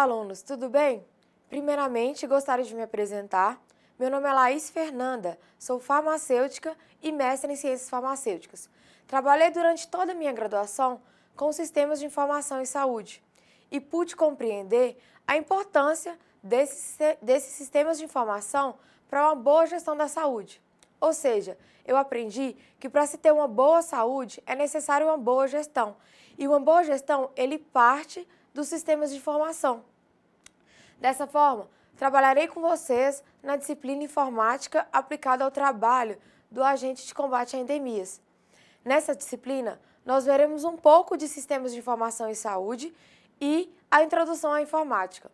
alunos, tudo bem? Primeiramente, gostaria de me apresentar. Meu nome é Laís Fernanda, sou farmacêutica e mestre em ciências farmacêuticas. Trabalhei durante toda a minha graduação com sistemas de informação em saúde e pude compreender a importância desses sistemas de informação para uma boa gestão da saúde. Ou seja, eu aprendi que para se ter uma boa saúde é necessário uma boa gestão. E uma boa gestão, ele parte dos sistemas de informação. Dessa forma, trabalharei com vocês na disciplina informática aplicada ao trabalho do agente de combate a endemias. Nessa disciplina, nós veremos um pouco de sistemas de informação em saúde e a introdução à informática.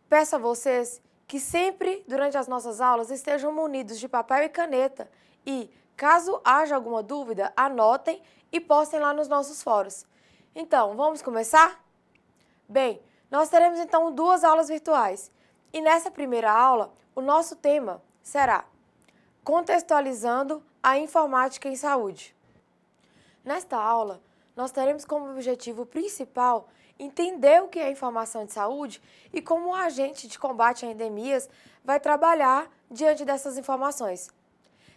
Peço a vocês que sempre, durante as nossas aulas, estejam munidos de papel e caneta e, caso haja alguma dúvida, anotem e postem lá nos nossos fóruns. Então, vamos começar? Bem, nós teremos então 2 aulas virtuais e nessa primeira aula o nosso tema será Contextualizando a Informática em Saúde. Nesta aula, nós teremos como objetivo principal entender o que é informação de saúde e como o agente de combate a endemias vai trabalhar diante dessas informações.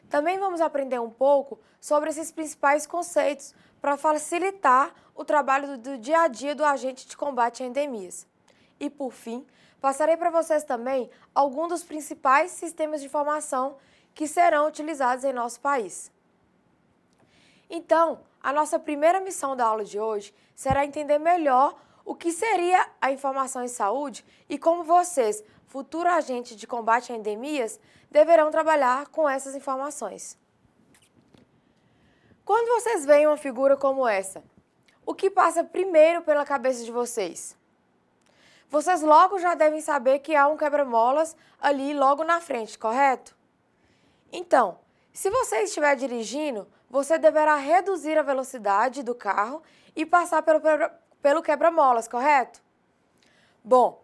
Também vamos aprender um pouco sobre esses principais conceitos para facilitar o trabalho do dia a dia do agente de combate a endemias. E, por fim, passarei para vocês também alguns dos principais sistemas de informação que serão utilizados em nosso país. Então, a nossa primeira missão da aula de hoje será entender melhor o que seria a informação em saúde e como vocês, futuro agente de combate a endemias, deverão trabalhar com essas informações. Quando vocês veem uma figura como essa, o que passa primeiro pela cabeça de vocês? Vocês logo já devem saber que há um quebra-molas ali logo na frente, correto? Então, se você estiver dirigindo, você deverá reduzir a velocidade do carro e passar pelo quebra-molas, correto? Bom,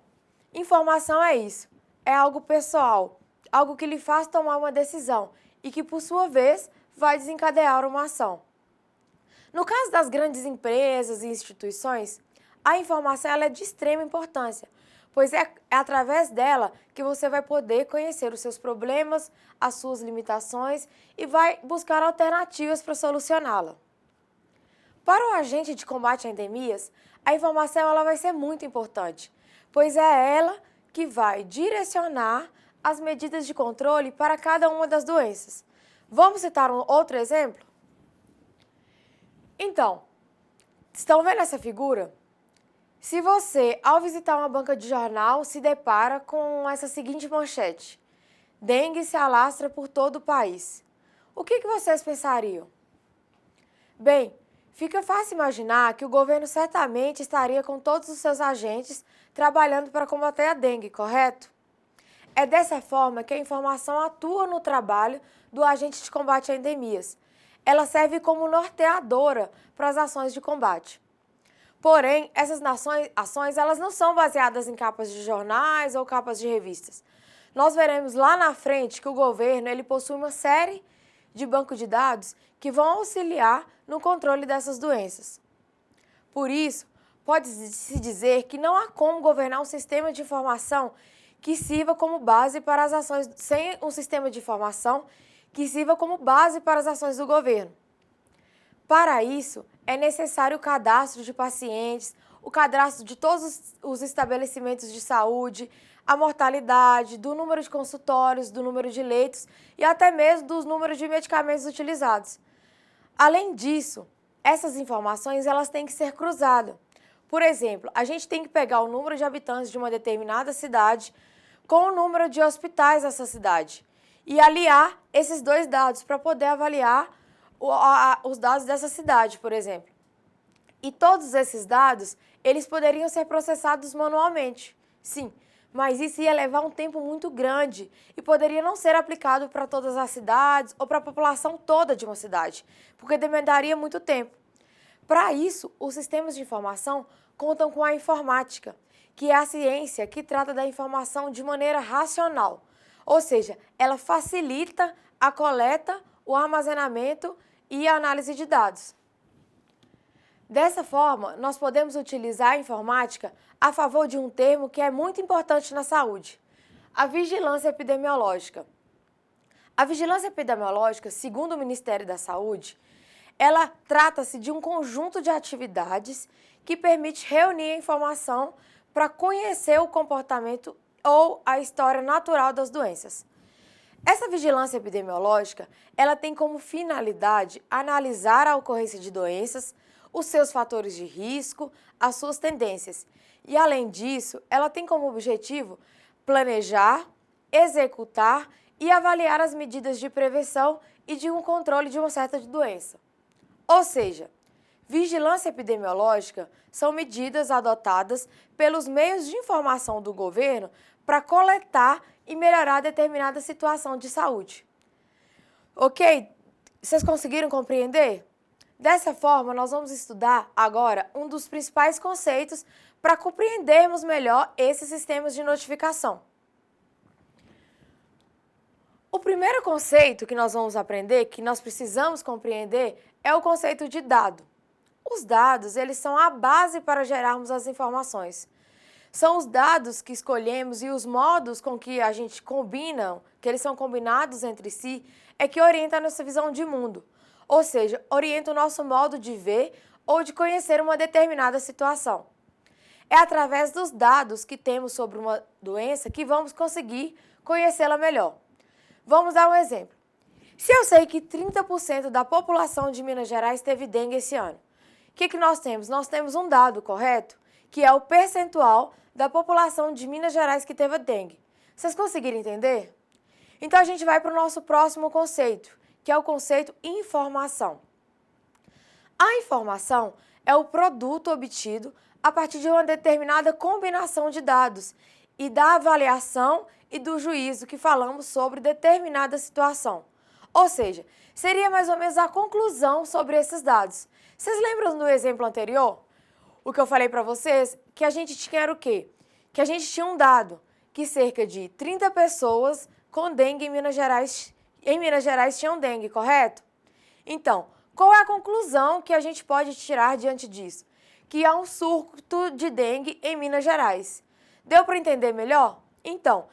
informação é isso, é algo pessoal, algo que lhe faz tomar uma decisão e que, por sua vez, vai desencadear uma ação. No caso das grandes empresas e instituições, a informação ela é de extrema importância, pois é através dela que você vai poder conhecer os seus problemas, as suas limitações e vai buscar alternativas para solucioná-la. Para o agente de combate a endemias, a informação ela vai ser muito importante, pois é ela que vai direcionar as medidas de controle para cada uma das doenças. Vamos citar um outro exemplo? Então, estão vendo essa figura? Se você, ao visitar uma banca de jornal, se depara com essa seguinte manchete: dengue se alastra por todo o país. O que vocês pensariam? Bem, fica fácil imaginar que o governo certamente estaria com todos os seus agentes trabalhando para combater a dengue, correto? É dessa forma que a informação atua no trabalho do agente de combate a endemias. Ela serve como norteadora para as ações de combate. Porém, essas ações elas não são baseadas em capas de jornais ou capas de revistas. Nós veremos lá na frente que o governo ele possui uma série de bancos de dados que vão auxiliar no controle dessas doenças. Por isso, pode-se dizer que não há como governar um sistema de informação que sirva como base para as ações, sem um sistema de informação que sirva como base para as ações do governo. Para isso, é necessário o cadastro de pacientes, o cadastro de todos os estabelecimentos de saúde, a mortalidade, do número de consultórios, do número de leitos e até mesmo dos números de medicamentos utilizados. Além disso, essas informações elas têm que ser cruzadas. Por exemplo, a gente tem que pegar o número de habitantes de uma determinada cidade com o número de hospitais dessa cidade e aliar esses 2 dados para poder avaliar os dados dessa cidade, por exemplo. E todos esses dados, eles poderiam ser processados manualmente, sim, mas isso ia levar um tempo muito grande e poderia não ser aplicado para todas as cidades ou para a população toda de uma cidade, porque demandaria muito tempo. Para isso, os sistemas de informação contam com a informática, que é a ciência que trata da informação de maneira racional, ou seja, ela facilita a coleta, o armazenamento e a análise de dados. Dessa forma, nós podemos utilizar a informática a favor de um termo que é muito importante na saúde: a vigilância epidemiológica. A vigilância epidemiológica, segundo o Ministério da Saúde, ela trata-se de um conjunto de atividades que permite reunir a informação para conhecer o comportamento ou a história natural das doenças. Essa vigilância epidemiológica, ela tem como finalidade analisar a ocorrência de doenças, os seus fatores de risco, as suas tendências. E, além disso, ela tem como objetivo planejar, executar e avaliar as medidas de prevenção e de um controle de uma certa doença. Ou seja, vigilância epidemiológica são medidas adotadas pelos meios de informação do governo para coletar e melhorar determinada situação de saúde. Ok? Vocês conseguiram compreender? Dessa forma, nós vamos estudar agora um dos principais conceitos para compreendermos melhor esses sistemas de notificação. O primeiro conceito que nós vamos aprender, que nós precisamos compreender, é o conceito de dado. Os dados, eles são a base para gerarmos as informações. São os dados que escolhemos e os modos com que a gente combina, que eles são combinados entre si, é que orienta a nossa visão de mundo. Ou seja, orienta o nosso modo de ver ou de conhecer uma determinada situação. É através dos dados que temos sobre uma doença que vamos conseguir conhecê-la melhor. Vamos dar um exemplo. Se eu sei que 30% da população de Minas Gerais teve dengue esse ano, o que nós temos? Nós temos um dado, correto? Que é o percentual da população de Minas Gerais que teve dengue. Vocês conseguiram entender? Então, a gente vai para o nosso próximo conceito, que é o conceito informação. A informação é o produto obtido a partir de uma determinada combinação de dados e da avaliação e do juízo que falamos sobre determinada situação. Ou seja, seria mais ou menos a conclusão sobre esses dados. Vocês lembram do exemplo anterior? O que eu falei para vocês? Que a gente tinha era o quê? Que a gente tinha um dado que cerca de 30 pessoas com dengue em Minas Gerais tinham dengue, correto? Então, qual é a conclusão que a gente pode tirar diante disso? Que há um surto de dengue em Minas Gerais. Deu para entender melhor? Então,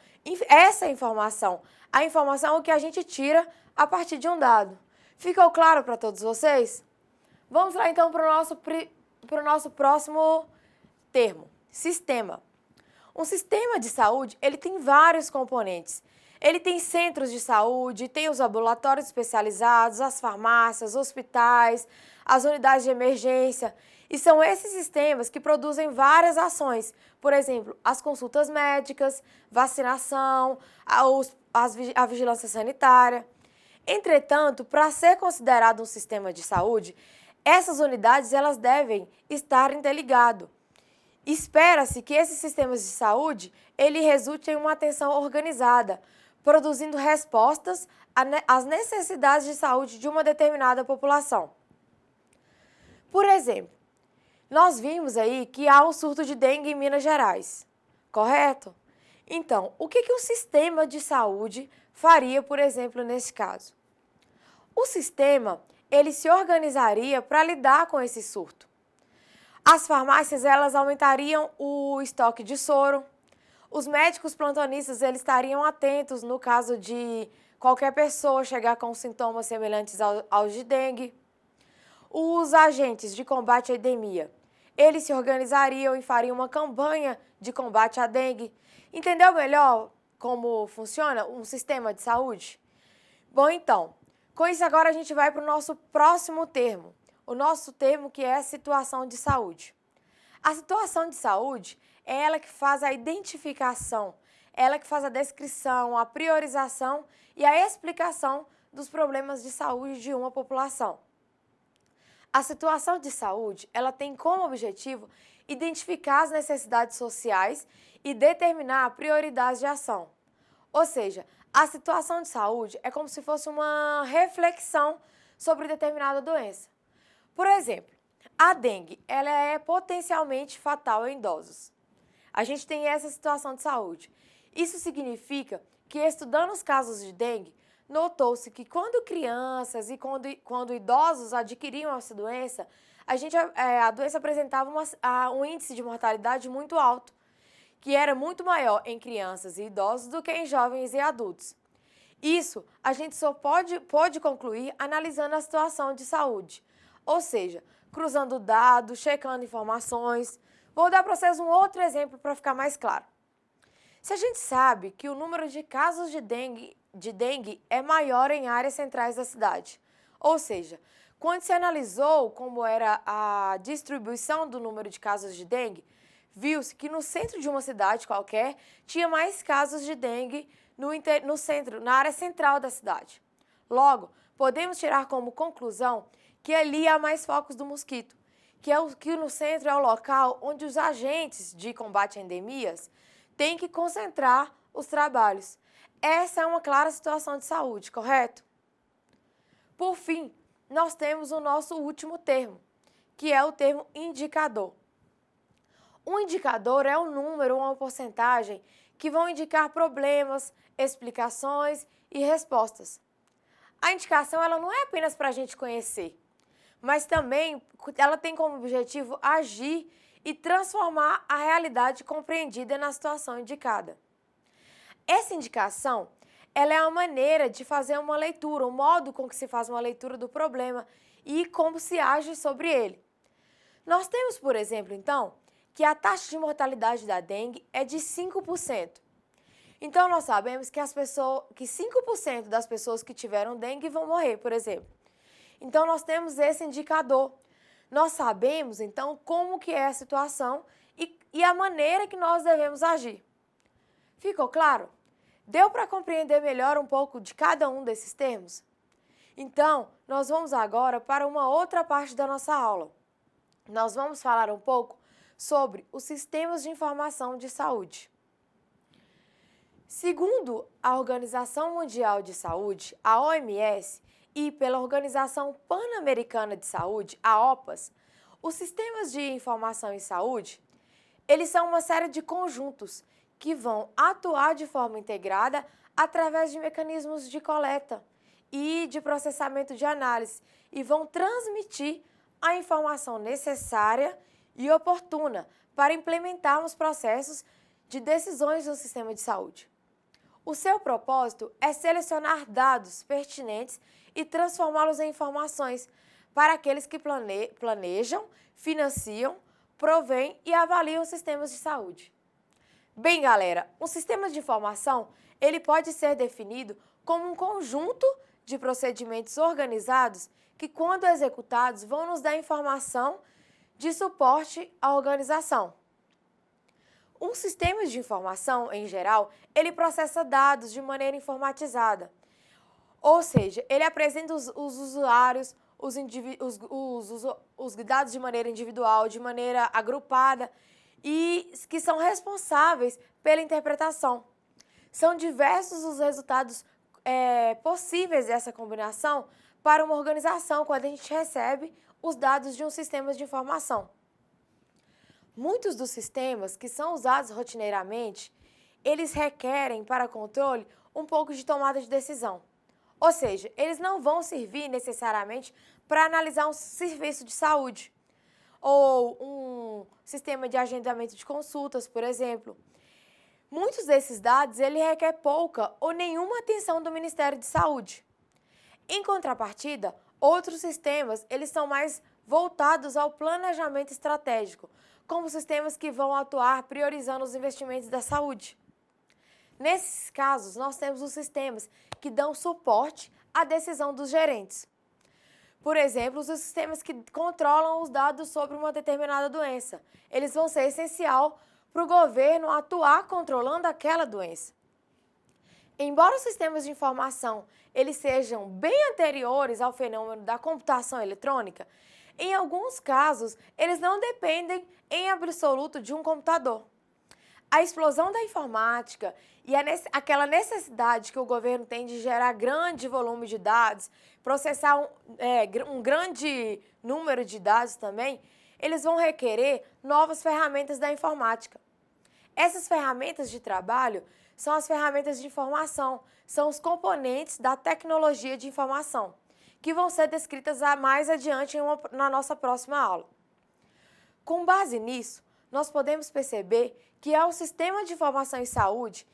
essa informação, a informação é o que a gente tira a partir de um dado. Ficou claro para todos vocês? Vamos lá então para o nosso próximo termo, sistema. Um sistema de saúde, ele tem vários componentes. Ele tem centros de saúde, tem os ambulatórios especializados, as farmácias, hospitais, as unidades de emergência. E são esses sistemas que produzem várias ações. Por exemplo, as consultas médicas, vacinação, a vigilância sanitária. Entretanto, para ser considerado um sistema de saúde, essas unidades elas devem estar interligadas. Espera-se que esses sistemas de saúde ele resulte em uma atenção organizada, produzindo respostas às necessidades de saúde de uma determinada população. Por exemplo, nós vimos aí que há um surto de dengue em Minas Gerais, correto? Então, o que o sistema de saúde faria, por exemplo, nesse caso? O sistema, ele se organizaria para lidar com esse surto. As farmácias, elas aumentariam o estoque de soro. Os médicos plantonistas, eles estariam atentos no caso de qualquer pessoa chegar com sintomas semelhantes aos de dengue. Os agentes de combate à endemia, eles se organizariam e fariam uma campanha de combate à dengue. Entendeu melhor como funciona um sistema de saúde? Bom, então, com isso agora a gente vai para o nosso próximo termo. O nosso termo que é a situação de saúde. A situação de saúde é ela que faz a identificação, ela que faz a descrição, a priorização e a explicação dos problemas de saúde de uma população. A situação de saúde, ela tem como objetivo identificar as necessidades sociais e determinar a prioridade de ação. Ou seja, a situação de saúde é como se fosse uma reflexão sobre determinada doença. Por exemplo, a dengue, ela é potencialmente fatal em idosos. A gente tem essa situação de saúde. Isso significa que, estudando os casos de dengue, notou-se que quando crianças e quando idosos adquiriam essa doença, a doença apresentava um índice de mortalidade muito alto, que era muito maior em crianças e idosos do que em jovens e adultos. Isso a gente só pode concluir analisando a situação de saúde, ou seja, cruzando dados, checando informações. Vou dar para vocês um outro exemplo para ficar mais claro. Se a gente sabe que o número de casos de dengue é maior em áreas centrais da cidade, ou seja, quando se analisou como era a distribuição do número de casos de dengue, viu-se que no centro de uma cidade qualquer tinha mais casos de dengue no centro, na área central da cidade. Logo, podemos tirar como conclusão que ali há mais focos do mosquito, que no centro é o local onde os agentes de combate a endemias têm que concentrar os trabalhos. Essa é uma clara situação de saúde, correto? Por fim, nós temos o nosso último termo, que é o termo indicador. Um indicador é um número ou uma porcentagem que vão indicar problemas, explicações e respostas. A indicação ela não é apenas para a gente conhecer, mas também ela tem como objetivo agir e transformar a realidade compreendida na situação indicada. Essa indicação ela é a maneira de fazer uma leitura, o modo com que se faz uma leitura do problema e como se age sobre ele. Nós temos, por exemplo, então, que a taxa de mortalidade da dengue é de 5%. Então, nós sabemos que 5% das pessoas que tiveram dengue vão morrer, por exemplo. Então, nós temos esse indicador. Nós sabemos, então, como que é a situação e a maneira que nós devemos agir. Ficou claro? Deu para compreender melhor um pouco de cada um desses termos? Então, nós vamos agora para uma outra parte da nossa aula. Nós vamos falar um pouco sobre os sistemas de informação de saúde. Segundo a Organização Mundial de Saúde, a OMS, e pela Organização Pan-Americana de Saúde, a OPAS, os sistemas de informação em saúde, eles são uma série de conjuntos que vão atuar de forma integrada através de mecanismos de coleta e de processamento de análise e vão transmitir a informação necessária e oportuna para implementarmos processos de decisões do sistema de saúde. O seu propósito é selecionar dados pertinentes e transformá-los em informações para aqueles que planejam, financiam, provêm e avaliam sistemas de saúde. Bem, galera, um sistema de informação ele pode ser definido como um conjunto de procedimentos organizados que, quando executados, vão nos dar informação de suporte à organização. Um sistema de informação, em geral, ele processa dados de maneira informatizada. Ou seja, ele apresenta os usuários, os dados de maneira individual, de maneira agrupada e que são responsáveis pela interpretação. São diversos os resultados possíveis dessa combinação para uma organização quando a gente recebe os dados de um sistema de informação. Muitos dos sistemas que são usados rotineiramente, eles requerem para controle um pouco de tomada de decisão. Ou seja, eles não vão servir necessariamente para analisar um serviço de saúde ou um sistema de agendamento de consultas, por exemplo. Muitos desses dados ele requer pouca ou nenhuma atenção do Ministério de Saúde. Em contrapartida, outros sistemas eles são mais voltados ao planejamento estratégico, como sistemas que vão atuar priorizando os investimentos da saúde. Nesses casos, nós temos os sistemas que dão suporte à decisão dos gerentes. Por exemplo, os sistemas que controlam os dados sobre uma determinada doença. Eles vão ser essencial para o governo atuar controlando aquela doença. Embora os sistemas de informação eles sejam bem anteriores ao fenômeno da computação eletrônica, em alguns casos, eles não dependem em absoluto de um computador. A explosão da informática e aquela necessidade que o governo tem de gerar grande volume de dados, processar um grande número de dados também, eles vão requerer novas ferramentas da informática. Essas ferramentas de trabalho são as ferramentas de informação, são os componentes da tecnologia de informação, que vão ser descritas mais adiante na nossa próxima aula. Com base nisso, nós podemos perceber que o sistema de informação em saúde,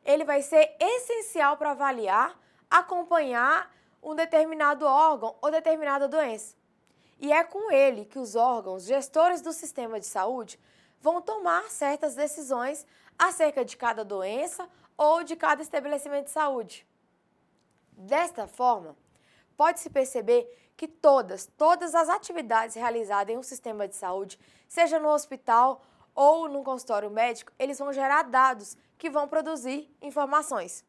ele vai ser essencial para avaliar, acompanhar um determinado órgão ou determinada doença. E é com ele que os órgãos gestores do sistema de saúde vão tomar certas decisões acerca de cada doença ou de cada estabelecimento de saúde. Desta forma, pode-se perceber que todas as atividades realizadas em um sistema de saúde, seja no hospital ou no consultório médico, eles vão gerar dados que vão produzir informações.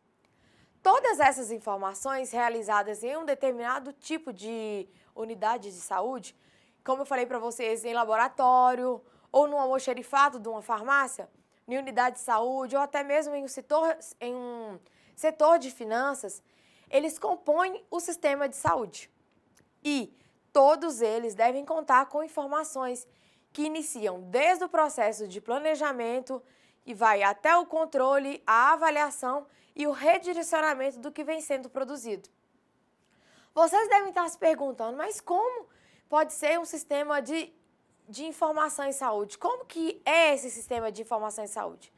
Todas essas informações realizadas em um determinado tipo de unidade de saúde, como eu falei para vocês, em laboratório, ou no almoxarifado de uma farmácia, em unidade de saúde, ou até mesmo em um setor de finanças, eles compõem o sistema de saúde. E todos eles devem contar com informações que iniciam desde o processo de planejamento e vai até o controle, a avaliação e o redirecionamento do que vem sendo produzido. Vocês devem estar se perguntando, mas como pode ser um sistema de informação em saúde? Como que é esse sistema de informação em saúde?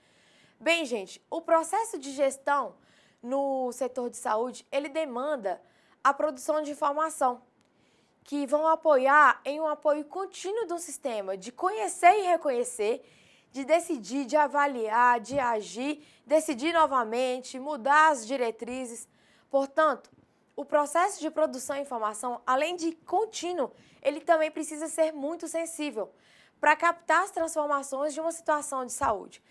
Bem, gente, o processo de gestão no setor de saúde, ele demanda a produção de informação, que vão apoiar em um apoio contínuo do sistema, de conhecer e reconhecer, de decidir, de avaliar, de agir, decidir novamente, mudar as diretrizes. Portanto, o processo de produção de informação, além de contínuo, ele também precisa ser muito sensível para captar as transformações de uma situação de saúde.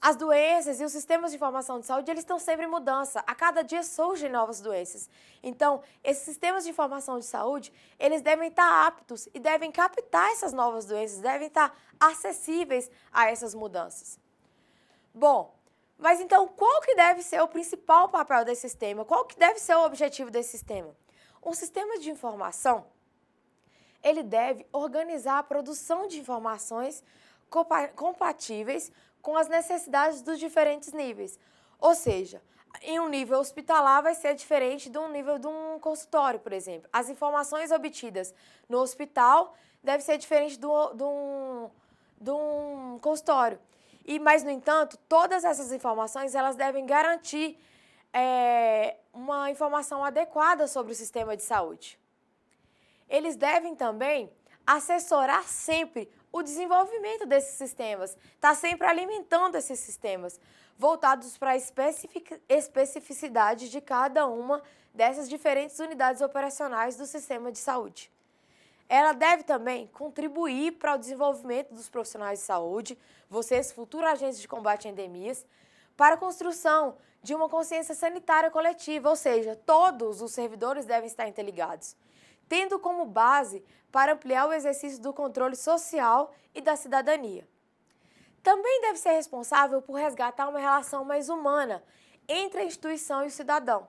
As doenças e os sistemas de informação de saúde, eles estão sempre em mudança. A cada dia surgem novas doenças. Então, esses sistemas de informação de saúde, eles devem estar aptos e devem captar essas novas doenças, devem estar acessíveis a essas mudanças. Bom, mas então, qual que deve ser o principal papel desse sistema? Qual que deve ser o objetivo desse sistema? Um sistema de informação, ele deve organizar a produção de informações compatíveis com as necessidades dos diferentes níveis. Ou seja, em um nível hospitalar vai ser diferente de um nível de um consultório, por exemplo. As informações obtidas no hospital devem ser diferentes de um consultório. Mas, no entanto, todas essas informações elas devem garantir uma informação adequada sobre o sistema de saúde. Eles devem também assessorar sempre o desenvolvimento desses sistemas, está sempre alimentando esses sistemas, voltados para a especificidade de cada uma dessas diferentes unidades operacionais do sistema de saúde. Ela deve também contribuir para o desenvolvimento dos profissionais de saúde, vocês, futuros agentes de combate a endemias, para a construção de uma consciência sanitária coletiva, ou seja, todos os servidores devem estar interligados, tendo como base para ampliar o exercício do controle social e da cidadania. Também deve ser responsável por resgatar uma relação mais humana entre a instituição e o cidadão.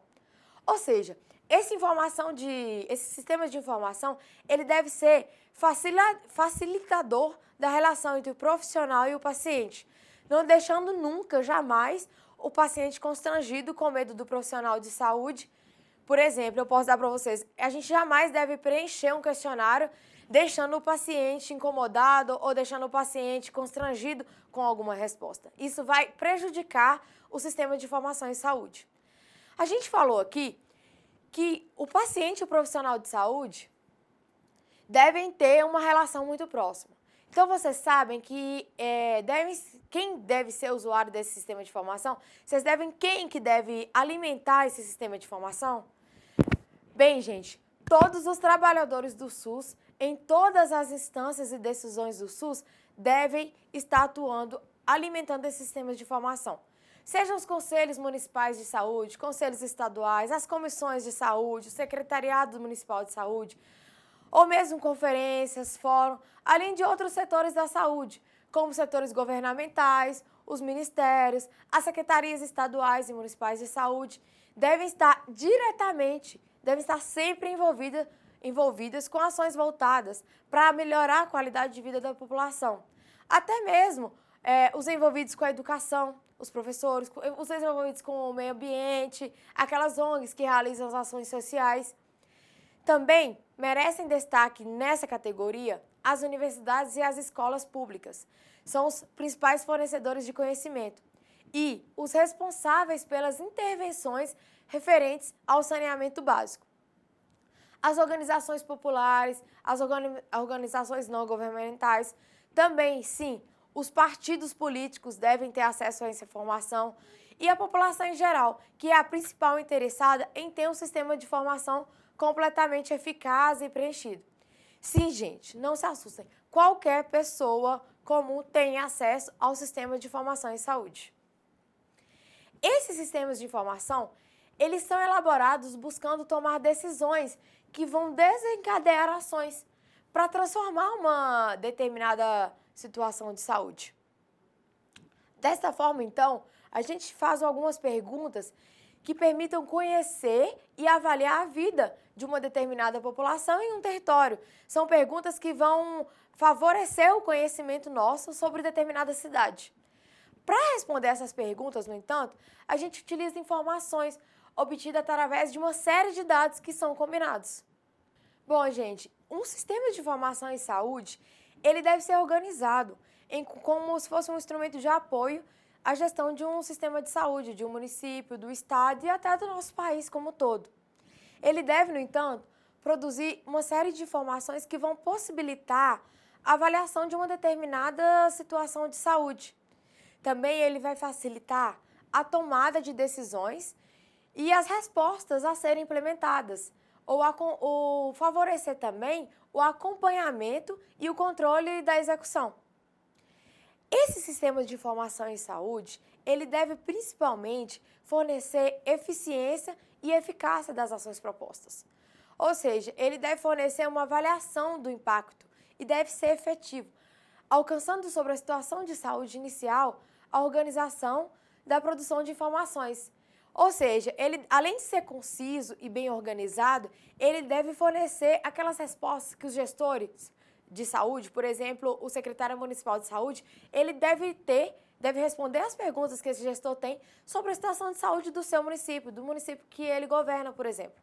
Ou seja, esse sistema de informação, ele deve ser facilitador da relação entre o profissional e o paciente, não deixando nunca, jamais, o paciente constrangido com medo do profissional de saúde. Por exemplo, eu posso dar para vocês, a gente jamais deve preencher um questionário deixando o paciente incomodado ou deixando o paciente constrangido com alguma resposta. Isso vai prejudicar o sistema de informação em saúde. A gente falou aqui que o paciente e o profissional de saúde devem ter uma relação muito próxima. Então, vocês sabem que quem deve ser usuário desse sistema de informação? Vocês devem quem que deve alimentar esse sistema de informação? Bem, gente, todos os trabalhadores do SUS, em todas as instâncias e decisões do SUS, devem estar atuando, alimentando esses sistemas de informação. Sejam os conselhos municipais de saúde, conselhos estaduais, as comissões de saúde, o secretariado municipal de saúde, ou mesmo conferências, fórum, além de outros setores da saúde, como setores governamentais, os ministérios, as secretarias estaduais e municipais de saúde, devem estar sempre envolvidas com ações voltadas para melhorar a qualidade de vida da população. Até mesmo os envolvidos com a educação, os professores, os envolvidos com o meio ambiente, aquelas ONGs que realizam as ações sociais. Também merecem destaque nessa categoria as universidades e as escolas públicas. São os principais fornecedores de conhecimento e os responsáveis pelas intervenções referentes ao saneamento básico. As organizações populares, as organizações não governamentais, também, sim, os partidos políticos devem ter acesso a essa informação e a população em geral, que é a principal interessada em ter um sistema de informação completamente eficaz e preenchido. Sim, gente, não se assustem. Qualquer pessoa comum tem acesso ao sistema de informação em saúde. Esses sistemas de informação, eles são elaborados buscando tomar decisões que vão desencadear ações para transformar uma determinada situação de saúde. Dessa forma, então, a gente faz algumas perguntas que permitam conhecer e avaliar a vida de uma determinada população em um território. São perguntas que vão favorecer o conhecimento nosso sobre determinada cidade. Para responder essas perguntas, no entanto, a gente utiliza informações obtidas através de uma série de dados que são combinados. Bom, gente, um sistema de informação em saúde, ele deve ser organizado como se fosse um instrumento de apoio à gestão de um sistema de saúde, de um município, do estado e até do nosso país como um todo. Ele deve, no entanto, produzir uma série de informações que vão possibilitar a avaliação de uma determinada situação de saúde. Também ele vai facilitar a tomada de decisões e as respostas a serem implementadas, ou favorecer também o acompanhamento e o controle da execução. Esse sistema de informação em saúde, ele deve principalmente fornecer eficiência e eficácia das ações propostas. Ou seja, ele deve fornecer uma avaliação do impacto e deve ser efetivo, alcançando sobre a situação de saúde inicial a organização da produção de informações. Ou seja, ele, além de ser conciso e bem organizado, ele deve fornecer aquelas respostas que os gestores de saúde, por exemplo, o secretário municipal de saúde, ele deve responder às perguntas que esse gestor tem sobre a situação de saúde do seu município, do município que ele governa, por exemplo.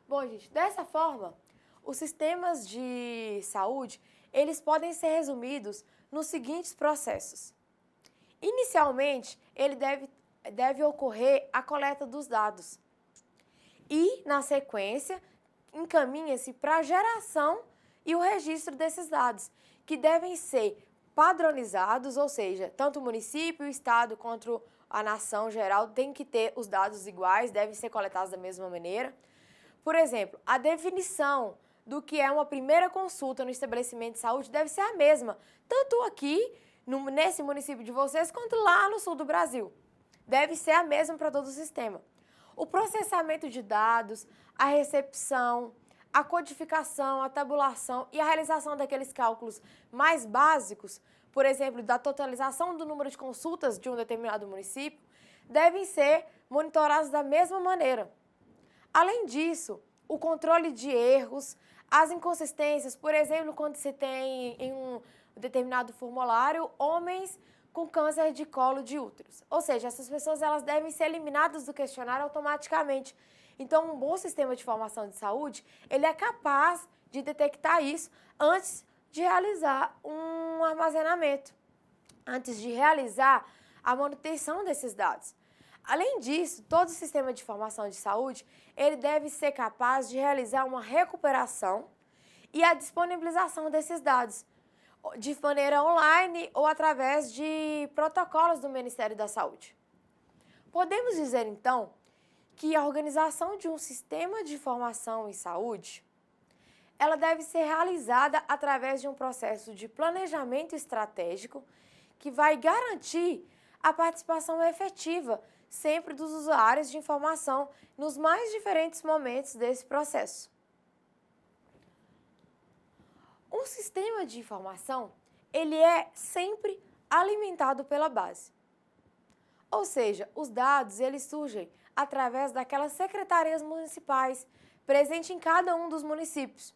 Bom, gente, dessa forma, os sistemas de saúde, eles podem ser resumidos nos seguintes processos. Inicialmente, ele deve ocorrer a coleta dos dados e, na sequência, encaminha-se para a geração e o registro desses dados, que devem ser padronizados, ou seja, tanto o município, o estado quanto a nação geral tem que ter os dados iguais, devem ser coletados da mesma maneira. Por exemplo, a definição do que é uma primeira consulta no estabelecimento de saúde deve ser a mesma, tanto aqui, nesse município de vocês, quanto lá no sul do Brasil. Deve ser a mesma para todo o sistema. O processamento de dados, a recepção, a codificação, a tabulação e a realização daqueles cálculos mais básicos, por exemplo, da totalização do número de consultas de um determinado município, devem ser monitorados da mesma maneira. Além disso, o controle de erros, as inconsistências, por exemplo, quando se tem em um determinado formulário homens com câncer de colo de útero. Ou seja, essas pessoas elas devem ser eliminadas do questionário automaticamente. Então, um bom sistema de informação de saúde, ele é capaz de detectar isso antes de realizar um armazenamento, antes de realizar a manutenção desses dados. Além disso, todo sistema de informação de saúde, ele deve ser capaz de realizar uma recuperação e a disponibilização desses dados, de maneira online ou através de protocolos do Ministério da Saúde. Podemos dizer, então, que a organização de um sistema de informação em saúde, ela deve ser realizada através de um processo de planejamento estratégico que vai garantir a participação efetiva sempre dos usuários de informação nos mais diferentes momentos desse processo. Um sistema de informação, ele é sempre alimentado pela base. Ou seja, os dados, eles surgem através daquelas secretarias municipais presentes em cada um dos municípios.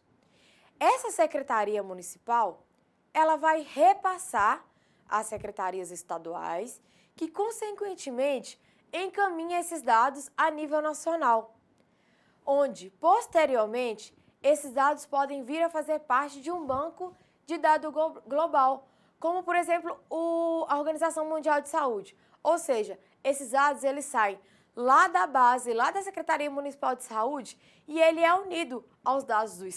Essa secretaria municipal, ela vai repassar às secretarias estaduais, que, consequentemente, encaminha esses dados a nível nacional. onde, posteriormente, esses dados podem vir a fazer parte de um banco de dados global, como, por exemplo, a Organização Mundial de Saúde. Ou seja, esses dados eles saem lá da base, lá da Secretaria Municipal de Saúde, e ele é unido aos dados do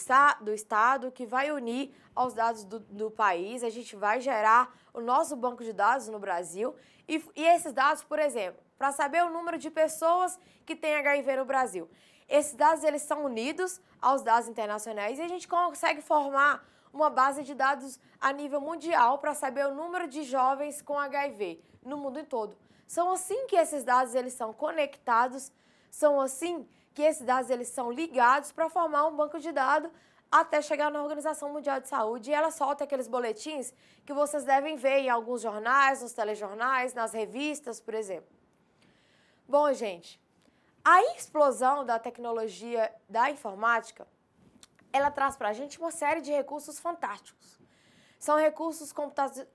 Estado, que vai unir aos dados do país. A gente vai gerar o nosso banco de dados no Brasil. E esses dados, por exemplo, para saber o número de pessoas que têm HIV no Brasil, esses dados eles são unidos aos dados internacionais e a gente consegue formar uma base de dados a nível mundial para saber o número de jovens com HIV no mundo todo. São assim que esses dados eles são conectados, são assim que esses dados eles são ligados para formar um banco de dados até chegar na Organização Mundial de Saúde, e ela solta aqueles boletins que vocês devem ver em alguns jornais, nos telejornais, nas revistas, por exemplo. Bom, gente, a explosão da tecnologia da informática, ela traz para a gente uma série de recursos fantásticos. São recursos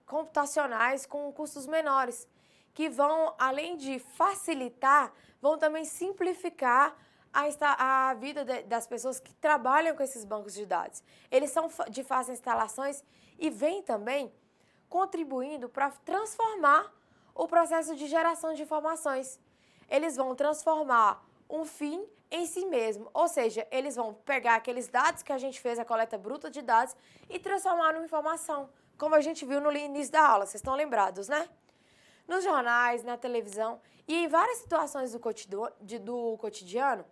computacionais com custos menores, que vão, além de facilitar, vão também simplificar a vida das pessoas que trabalham com esses bancos de dados. Eles são de fácil instalações e vêm também contribuindo para transformar o processo de geração de informações. Eles vão transformar um fim em si mesmo, ou seja, eles vão pegar aqueles dados que a gente fez, a coleta bruta de dados, e transformar numa informação, como a gente viu no início da aula, vocês estão lembrados, né? Nos jornais, na televisão e em várias situações do cotidiano,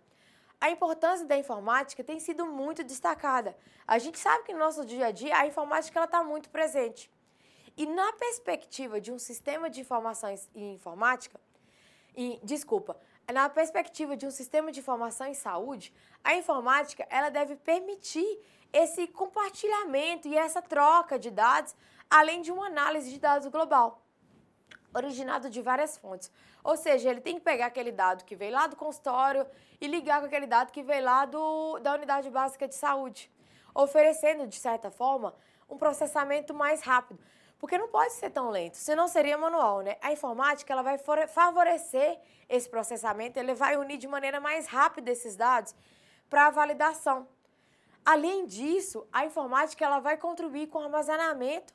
a importância da informática tem sido muito destacada. A gente sabe que no nosso dia a dia a informática está muito presente. E na perspectiva de um sistema de informações e informática, na perspectiva de um sistema de informação em saúde, a informática ela deve permitir esse compartilhamento e essa troca de dados, além de uma análise de dados global, originado de várias fontes. Ou seja, ele tem que pegar aquele dado que veio lá do consultório e ligar com aquele dado que veio lá da unidade básica de saúde, oferecendo, de certa forma, um processamento mais rápido. Porque não pode ser tão lento, senão seria manual, né? A informática ela vai favorecer esse processamento, ele vai unir de maneira mais rápida esses dados para a validação. Além disso, a informática ela vai contribuir com o armazenamento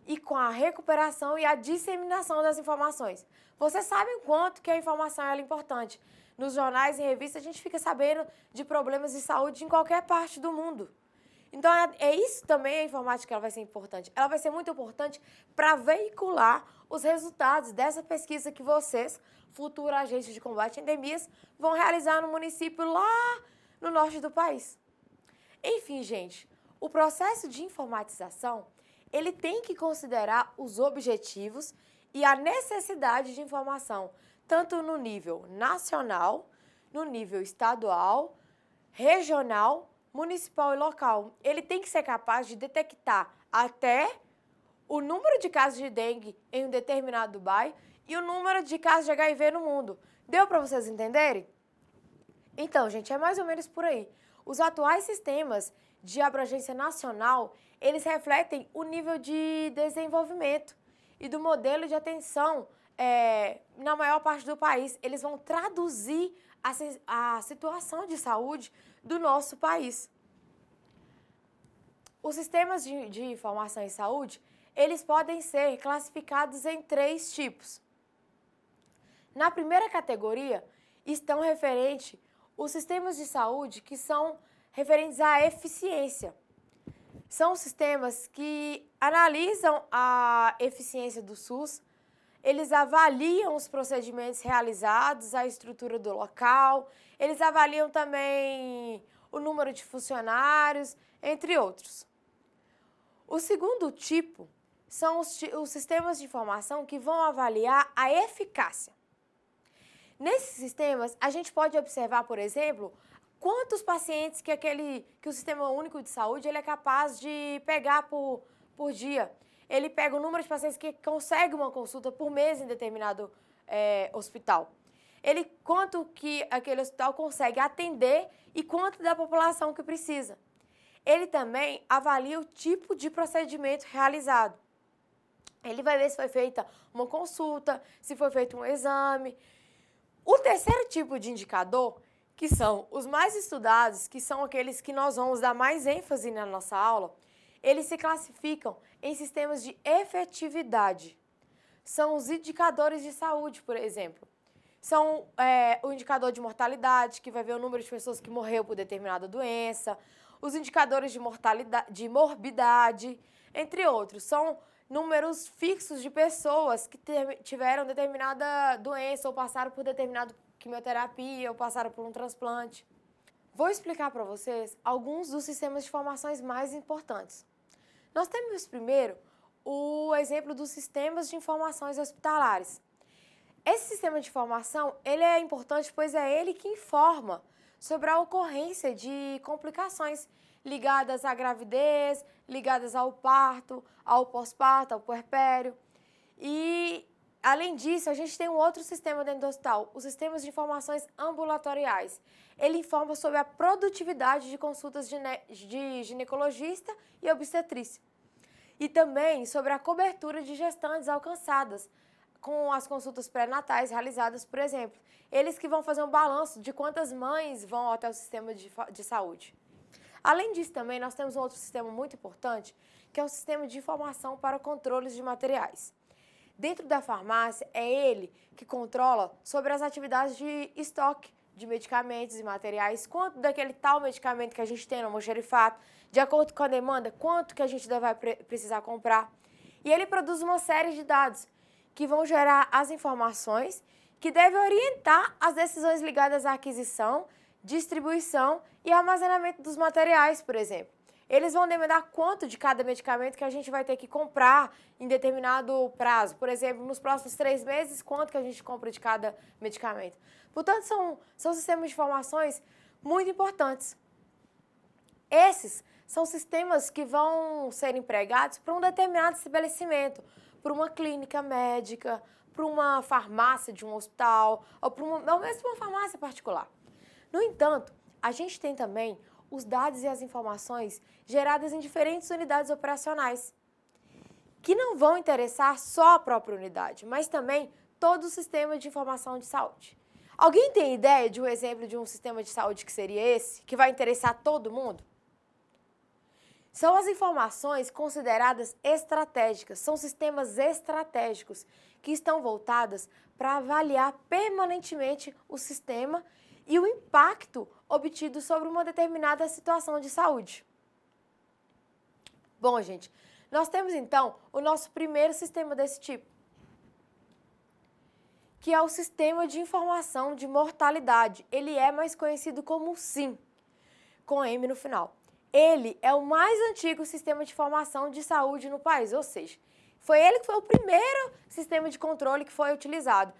e com a recuperação e a disseminação das informações. Vocês sabem o quanto que a informação é importante. Nos jornais e revistas a gente fica sabendo de problemas de saúde em qualquer parte do mundo. Então, é isso também a informática que ela vai ser importante. Ela vai ser muito importante para veicular os resultados dessa pesquisa que vocês, futura agente de combate a endemias, vão realizar no município lá no norte do país. Enfim, gente, o processo de informatização, ele tem que considerar os objetivos e a necessidade de informação, tanto no nível nacional, no nível estadual, regional, municipal e local. Ele tem que ser capaz de detectar até o número de casos de dengue em um determinado bairro e o número de casos de HIV no mundo. Deu para vocês entenderem? Então, gente, é mais ou menos por aí. Os atuais sistemas de abrangência nacional, eles refletem o nível de desenvolvimento e do modelo de atenção na maior parte do país. Eles vão traduzir a situação de saúde do nosso país. Os sistemas de informação em saúde, eles podem ser classificados em 3 tipos. Na primeira categoria, estão referentes os sistemas de saúde que são referentes à eficiência. São sistemas que analisam a eficiência do SUS, eles avaliam os procedimentos realizados, a estrutura do local, eles avaliam também o número de funcionários, entre outros. O segundo tipo são os sistemas de informação que vão avaliar a eficácia. Nesses sistemas, a gente pode observar, por exemplo, quantos pacientes que o Sistema Único de Saúde ele é capaz de pegar por dia. Ele pega o número de pacientes que consegue uma consulta por mês em determinado hospital. Quanto que aquele hospital consegue atender e quanto da população que precisa. Ele também avalia o tipo de procedimento realizado. Ele vai ver se foi feita uma consulta, se foi feito um exame. O terceiro tipo de indicador que são os mais estudados, que são aqueles que nós vamos dar mais ênfase na nossa aula, eles se classificam em sistemas de efetividade. São os indicadores de saúde, por exemplo. São o indicador de mortalidade, que vai ver o número de pessoas que morreu por determinada doença, os indicadores de mortalidade, de morbidade, entre outros. São números fixos de pessoas que tiveram determinada doença ou passaram por determinada quimioterapia ou passaram por um transplante. Vou explicar para vocês alguns dos sistemas de informações mais importantes. Nós temos primeiro o exemplo dos sistemas de informações hospitalares. Esse sistema de informação, ele é importante, pois é ele que informa sobre a ocorrência de complicações ligadas à gravidez, ligadas ao parto, ao pós-parto, ao puerpério. E, além disso, a gente tem um outro sistema dentro do hospital, os sistemas de informações ambulatoriais. Ele informa sobre a produtividade de consultas de ginecologista e obstetrícia. E também sobre a cobertura de gestantes alcançadas, com as consultas pré-natais realizadas, por exemplo. Eles que vão fazer um balanço de quantas mães vão até o sistema de saúde. Além disso, também, nós temos um outro sistema muito importante, que é o sistema de informação para controles de materiais. Dentro da farmácia, é ele que controla sobre as atividades de estoque de medicamentos e materiais, quanto daquele tal medicamento que a gente tem no almoxarifato, de acordo com a demanda, quanto que a gente vai precisar comprar. E ele produz uma série de dados que vão gerar as informações que devem orientar as decisões ligadas à aquisição, distribuição e armazenamento dos materiais, por exemplo. Eles vão demandar quanto de cada medicamento que a gente vai ter que comprar em determinado prazo. Por exemplo, nos próximos 3 meses, quanto que a gente compra de cada medicamento. Portanto, são sistemas de informações muito importantes. Esses são sistemas que vão ser empregados para um determinado estabelecimento, para uma clínica médica, para uma farmácia de um hospital, ou mesmo uma farmácia particular. No entanto, a gente tem também os dados e as informações geradas em diferentes unidades operacionais, que não vão interessar só a própria unidade, mas também todo o sistema de informação de saúde. Alguém tem ideia de um exemplo de um sistema de saúde que seria esse, que vai interessar todo mundo? São as informações consideradas estratégicas, são sistemas estratégicos que estão voltadas para avaliar permanentemente o sistema e o impacto obtido sobre uma determinada situação de saúde. Bom, gente, nós temos então o nosso primeiro sistema desse tipo, que é o Sistema de Informação de Mortalidade. Ele é mais conhecido como SIM, com M no final. Ele é o mais antigo sistema de informação de saúde no país, ou seja, foi ele que foi o primeiro sistema de controle que foi utilizado.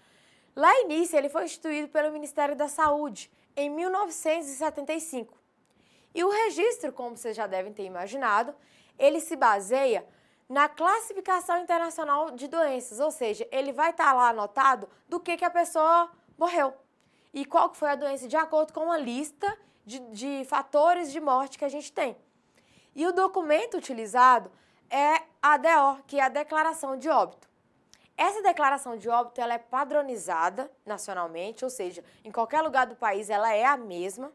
Lá início, ele foi instituído pelo Ministério da Saúde em 1975. E o registro, como vocês já devem ter imaginado, ele se baseia na classificação internacional de doenças, ou seja, ele vai estar lá anotado do que a pessoa morreu e qual que foi a doença, de acordo com uma lista de fatores de morte que a gente tem. E o documento utilizado é a DO, que é a Declaração de Óbito. Essa declaração de óbito ela é padronizada nacionalmente, ou seja, em qualquer lugar do país ela é a mesma,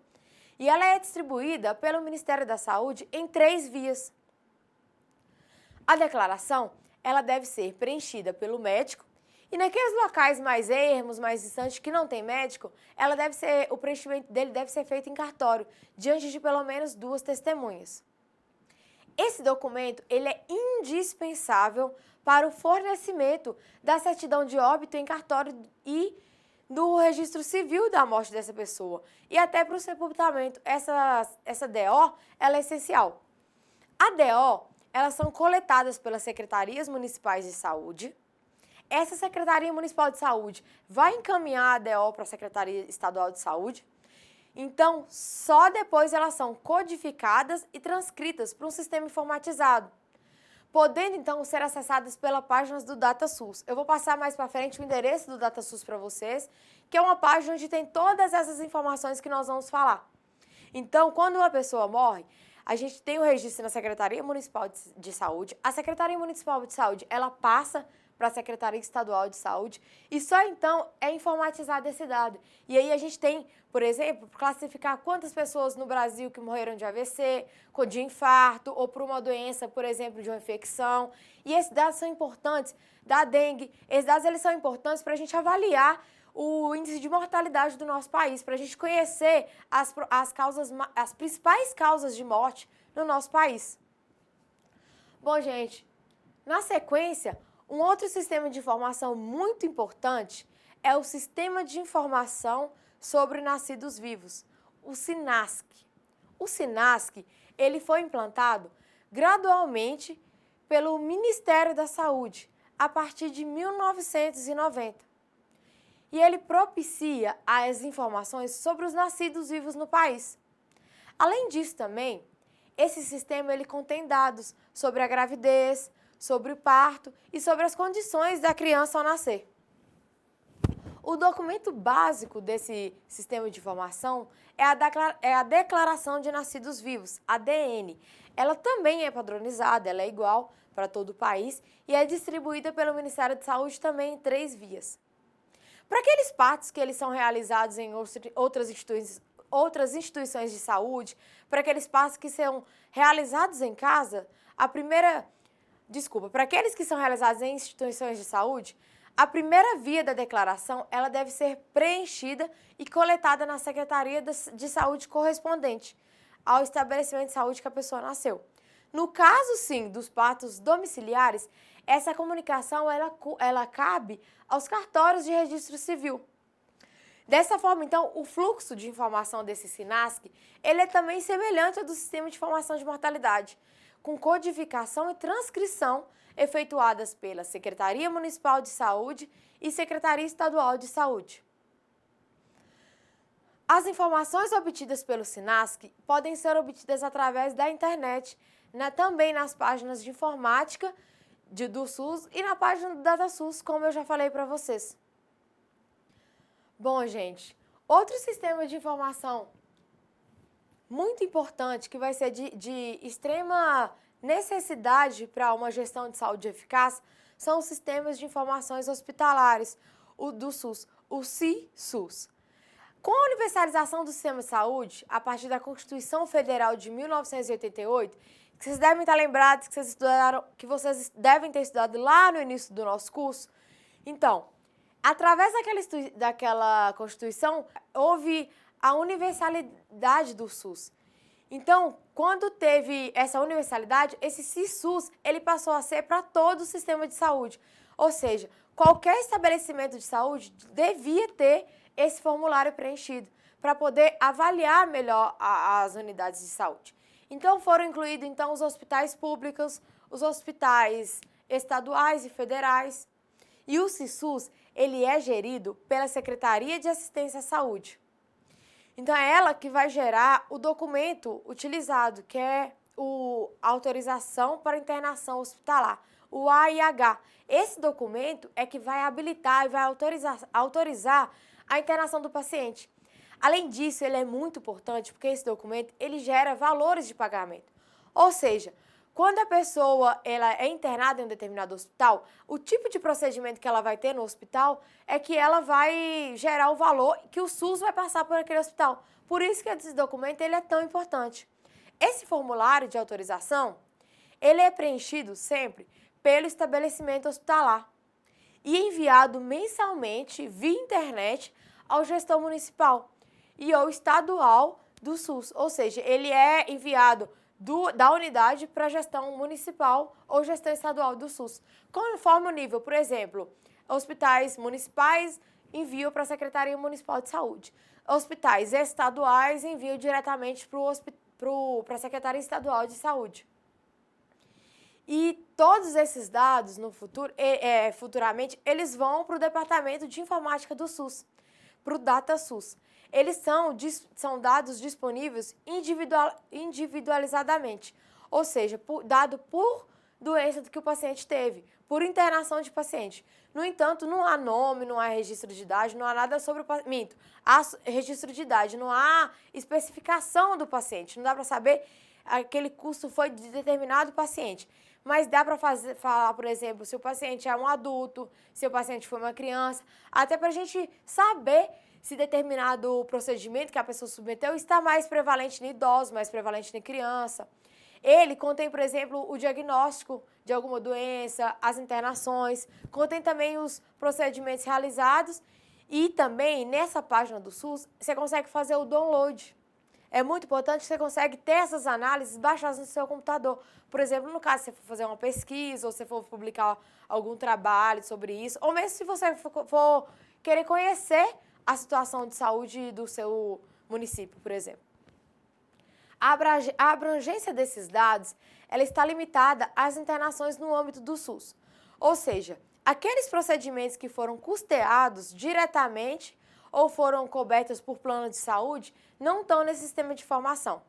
e ela é distribuída pelo Ministério da Saúde em 3 vias. A declaração ela deve ser preenchida pelo médico, e naqueles locais mais ermos, mais distantes, que não tem médico, o preenchimento dele deve ser feito em cartório, diante de pelo menos 2 testemunhas. Esse documento ele é indispensável para o fornecimento da certidão de óbito em cartório e do registro civil da morte dessa pessoa. E até para o sepultamento. Essa DO ela é essencial. A DO, elas são coletadas pelas secretarias municipais de saúde. Essa Secretaria Municipal de Saúde vai encaminhar a DO para a Secretaria Estadual de Saúde. Então, só depois elas são codificadas e transcritas para um sistema informatizado, podendo então ser acessadas pela página do DataSUS. Eu vou passar mais para frente o endereço do DataSUS para vocês, que é uma página onde tem todas essas informações que nós vamos falar. Então, quando uma pessoa morre, a gente tem o registro na Secretaria Municipal de Saúde. A Secretaria Municipal de Saúde, ela passa para a Secretaria Estadual de Saúde e só então é informatizado esse dado. E aí a gente tem, por exemplo, classificar quantas pessoas no Brasil que morreram de AVC, de infarto ou por uma doença, por exemplo, de uma infecção. E esses dados são importantes, da dengue. Esses dados eles são importantes para a gente avaliar o índice de mortalidade do nosso país, para a gente conhecer as principais causas de morte no nosso país. Bom, gente, na sequência, um outro sistema de informação muito importante é o Sistema de Informação sobre Nascidos Vivos, o SINASC. O SINASC, ele foi implantado gradualmente pelo Ministério da Saúde, a partir de 1990. E ele propicia as informações sobre os nascidos vivos no país. Além disso também, esse sistema ele contém dados sobre a gravidez, sobre o parto e sobre as condições da criança ao nascer. O documento básico desse sistema de informação é a Declaração de Nascidos Vivos, a DN. Ela também é padronizada, ela é igual para todo o país e é distribuída pelo Ministério da Saúde também em 3 vias. Para aqueles partos que eles são realizados em outras instituições de saúde, para aqueles partos que são realizados em casa, para aqueles que são realizados em instituições de saúde, a primeira via da declaração, ela deve ser preenchida e coletada na Secretaria de Saúde correspondente ao estabelecimento de saúde que a pessoa nasceu. No caso, sim, dos partos domiciliares, essa comunicação ela cabe aos cartórios de registro civil. Dessa forma, então, o fluxo de informação desse SINASC, ele é também semelhante ao do Sistema de Informação de Mortalidade, com codificação e transcrição efetuadas pela Secretaria Municipal de Saúde e Secretaria Estadual de Saúde. As informações obtidas pelo SINASC podem ser obtidas através da internet, também nas páginas de informática do SUS e na página do DataSUS, como eu já falei para vocês. Bom, gente, outro sistema de informação muito importante que vai ser de extrema necessidade para uma gestão de saúde eficaz são os sistemas de informações hospitalares, o do SUS, o CISUS. Com a universalização do sistema de saúde, a partir da Constituição Federal de 1988, que vocês devem estar lembrados, que vocês devem ter estudado lá no início do nosso curso. Então, através daquela Constituição, houve a universalidade do SUS. Então, quando teve essa universalidade, esse CISUS, ele passou a ser para todo o sistema de saúde. Ou seja, qualquer estabelecimento de saúde devia ter esse formulário preenchido para poder avaliar melhor as unidades de saúde. Então, foram incluídos os hospitais públicos, os hospitais estaduais e federais. E o CISUS, ele é gerido pela Secretaria de Assistência à Saúde. Então, é ela que vai gerar o documento utilizado, que é a autorização para internação hospitalar, o AIH. Esse documento é que vai habilitar e vai autorizar a internação do paciente. Além disso, ele é muito importante porque esse documento ele gera valores de pagamento. Ou seja, quando a pessoa ela é internada em um determinado hospital, o tipo de procedimento que ela vai ter no hospital é que ela vai gerar o valor que o SUS vai passar por aquele hospital. Por isso que esse documento ele é tão importante. Esse formulário de autorização, ele é preenchido sempre pelo estabelecimento hospitalar e enviado mensalmente via internet ao gestor municipal e ao estadual do SUS, ou seja, ele é enviado da unidade para a gestão municipal ou gestão estadual do SUS. Conforme o nível, por exemplo, hospitais municipais enviam para a Secretaria Municipal de Saúde. Hospitais estaduais enviam diretamente para a Secretaria Estadual de Saúde. E todos esses dados, no futuro, futuramente, eles vão para o Departamento de Informática do SUS, para o DataSUS. Eles são dados disponíveis individualizadamente, ou seja, dado por doença que o paciente teve, por internação de paciente. No entanto, não há nome, não há registro de idade, não há nada sobre o paciente. Há registro de idade, não há especificação do paciente, não dá para saber aquele custo foi de determinado paciente. mas dá para falar, por exemplo, se o paciente é um adulto, se o paciente foi uma criança, até para a gente saber se determinado procedimento que a pessoa submeteu está mais prevalente em idosos, mais prevalente em criança. Ele contém, por exemplo, o diagnóstico de alguma doença, as internações, contém também os procedimentos realizados e também nessa página do SUS você consegue fazer o download. É muito importante que você consegue ter essas análises baixadas no seu computador. Por exemplo, no caso, se você for fazer uma pesquisa ou se for publicar algum trabalho sobre isso, ou mesmo se você for querer conhecer a situação de saúde do seu município, por exemplo. A abrangência desses dados ela está limitada às internações no âmbito do SUS. Ou seja, aqueles procedimentos que foram custeados diretamente ou foram cobertos por plano de saúde não estão nesse sistema de informação.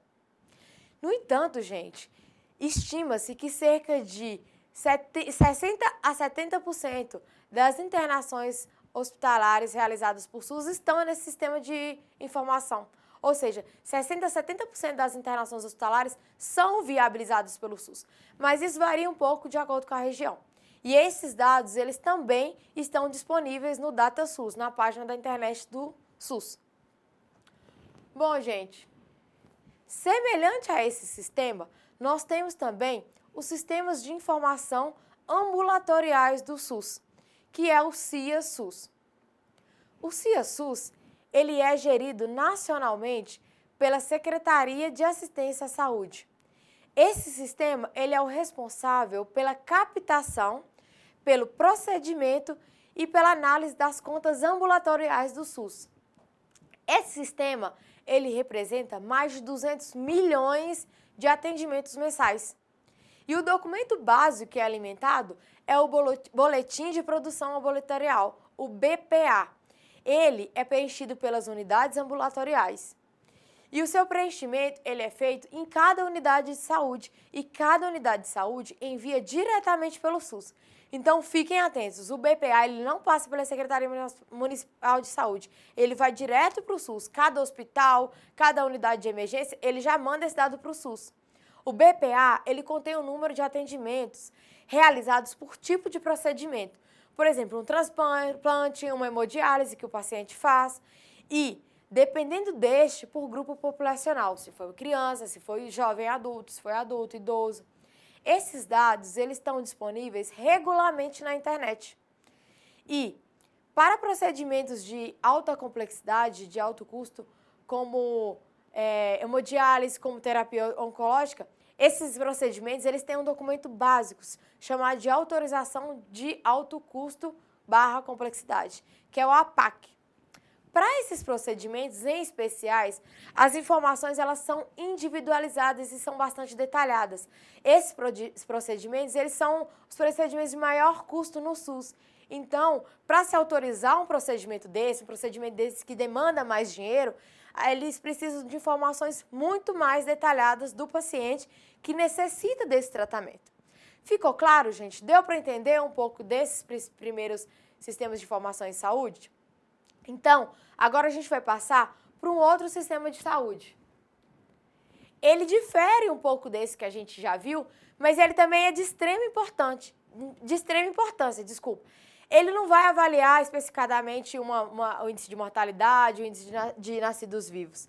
No entanto, gente, estima-se que cerca de 60 a 70% das internações hospitalares realizadas por SUS estão nesse sistema de informação. Ou seja, 60 a 70% das internações hospitalares são viabilizadas pelo SUS. Mas isso varia um pouco de acordo com a região. E esses dados, eles também estão disponíveis no DataSUS, na página da internet do SUS. Bom, gente, semelhante a esse sistema, nós temos também os sistemas de informação ambulatoriais do SUS, que é o CIA-SUS. O CIA-SUS, ele é gerido nacionalmente pela Secretaria de Assistência à Saúde. Esse sistema, ele é o responsável pela captação, pelo procedimento e pela análise das contas ambulatoriais do SUS. Esse sistema, ele representa mais de 200 milhões de atendimentos mensais. E o documento básico que é alimentado é o Boletim de Produção Ambulatorial, o BPA. Ele é preenchido pelas unidades ambulatoriais. E o seu preenchimento ele é feito em cada unidade de saúde e cada unidade de saúde envia diretamente pelo SUS. Então fiquem atentos, o BPA ele não passa pela Secretaria Municipal de Saúde, ele vai direto para o SUS. Cada hospital, cada unidade de emergência, ele já manda esse dado para o SUS. O BPA ele contém o número de atendimentos realizados por tipo de procedimento. Por exemplo, um transplante, uma hemodiálise que o paciente faz e dependendo deste, por grupo populacional, se foi criança, se foi jovem adulto, se foi adulto, idoso. Esses dados, eles estão disponíveis regularmente na internet. E, para procedimentos de alta complexidade, de alto custo, como hemodiálise, como terapia oncológica, esses procedimentos, eles têm um documento básico, chamado de autorização de alto custo / complexidade, que é o APAC. Para esses procedimentos em especiais, as informações elas são individualizadas e são bastante detalhadas. Esses procedimentos eles são os procedimentos de maior custo no SUS. Então, para se autorizar um procedimento desse que demanda mais dinheiro, eles precisam de informações muito mais detalhadas do paciente que necessita desse tratamento. Ficou claro, gente? Deu para entender um pouco desses primeiros sistemas de informação em saúde? Então, agora a gente vai passar para um outro sistema de saúde. Ele difere um pouco desse que a gente já viu, mas ele também é de extrema importância. Ele não vai avaliar especificadamente o índice de mortalidade, o índice de nascidos vivos.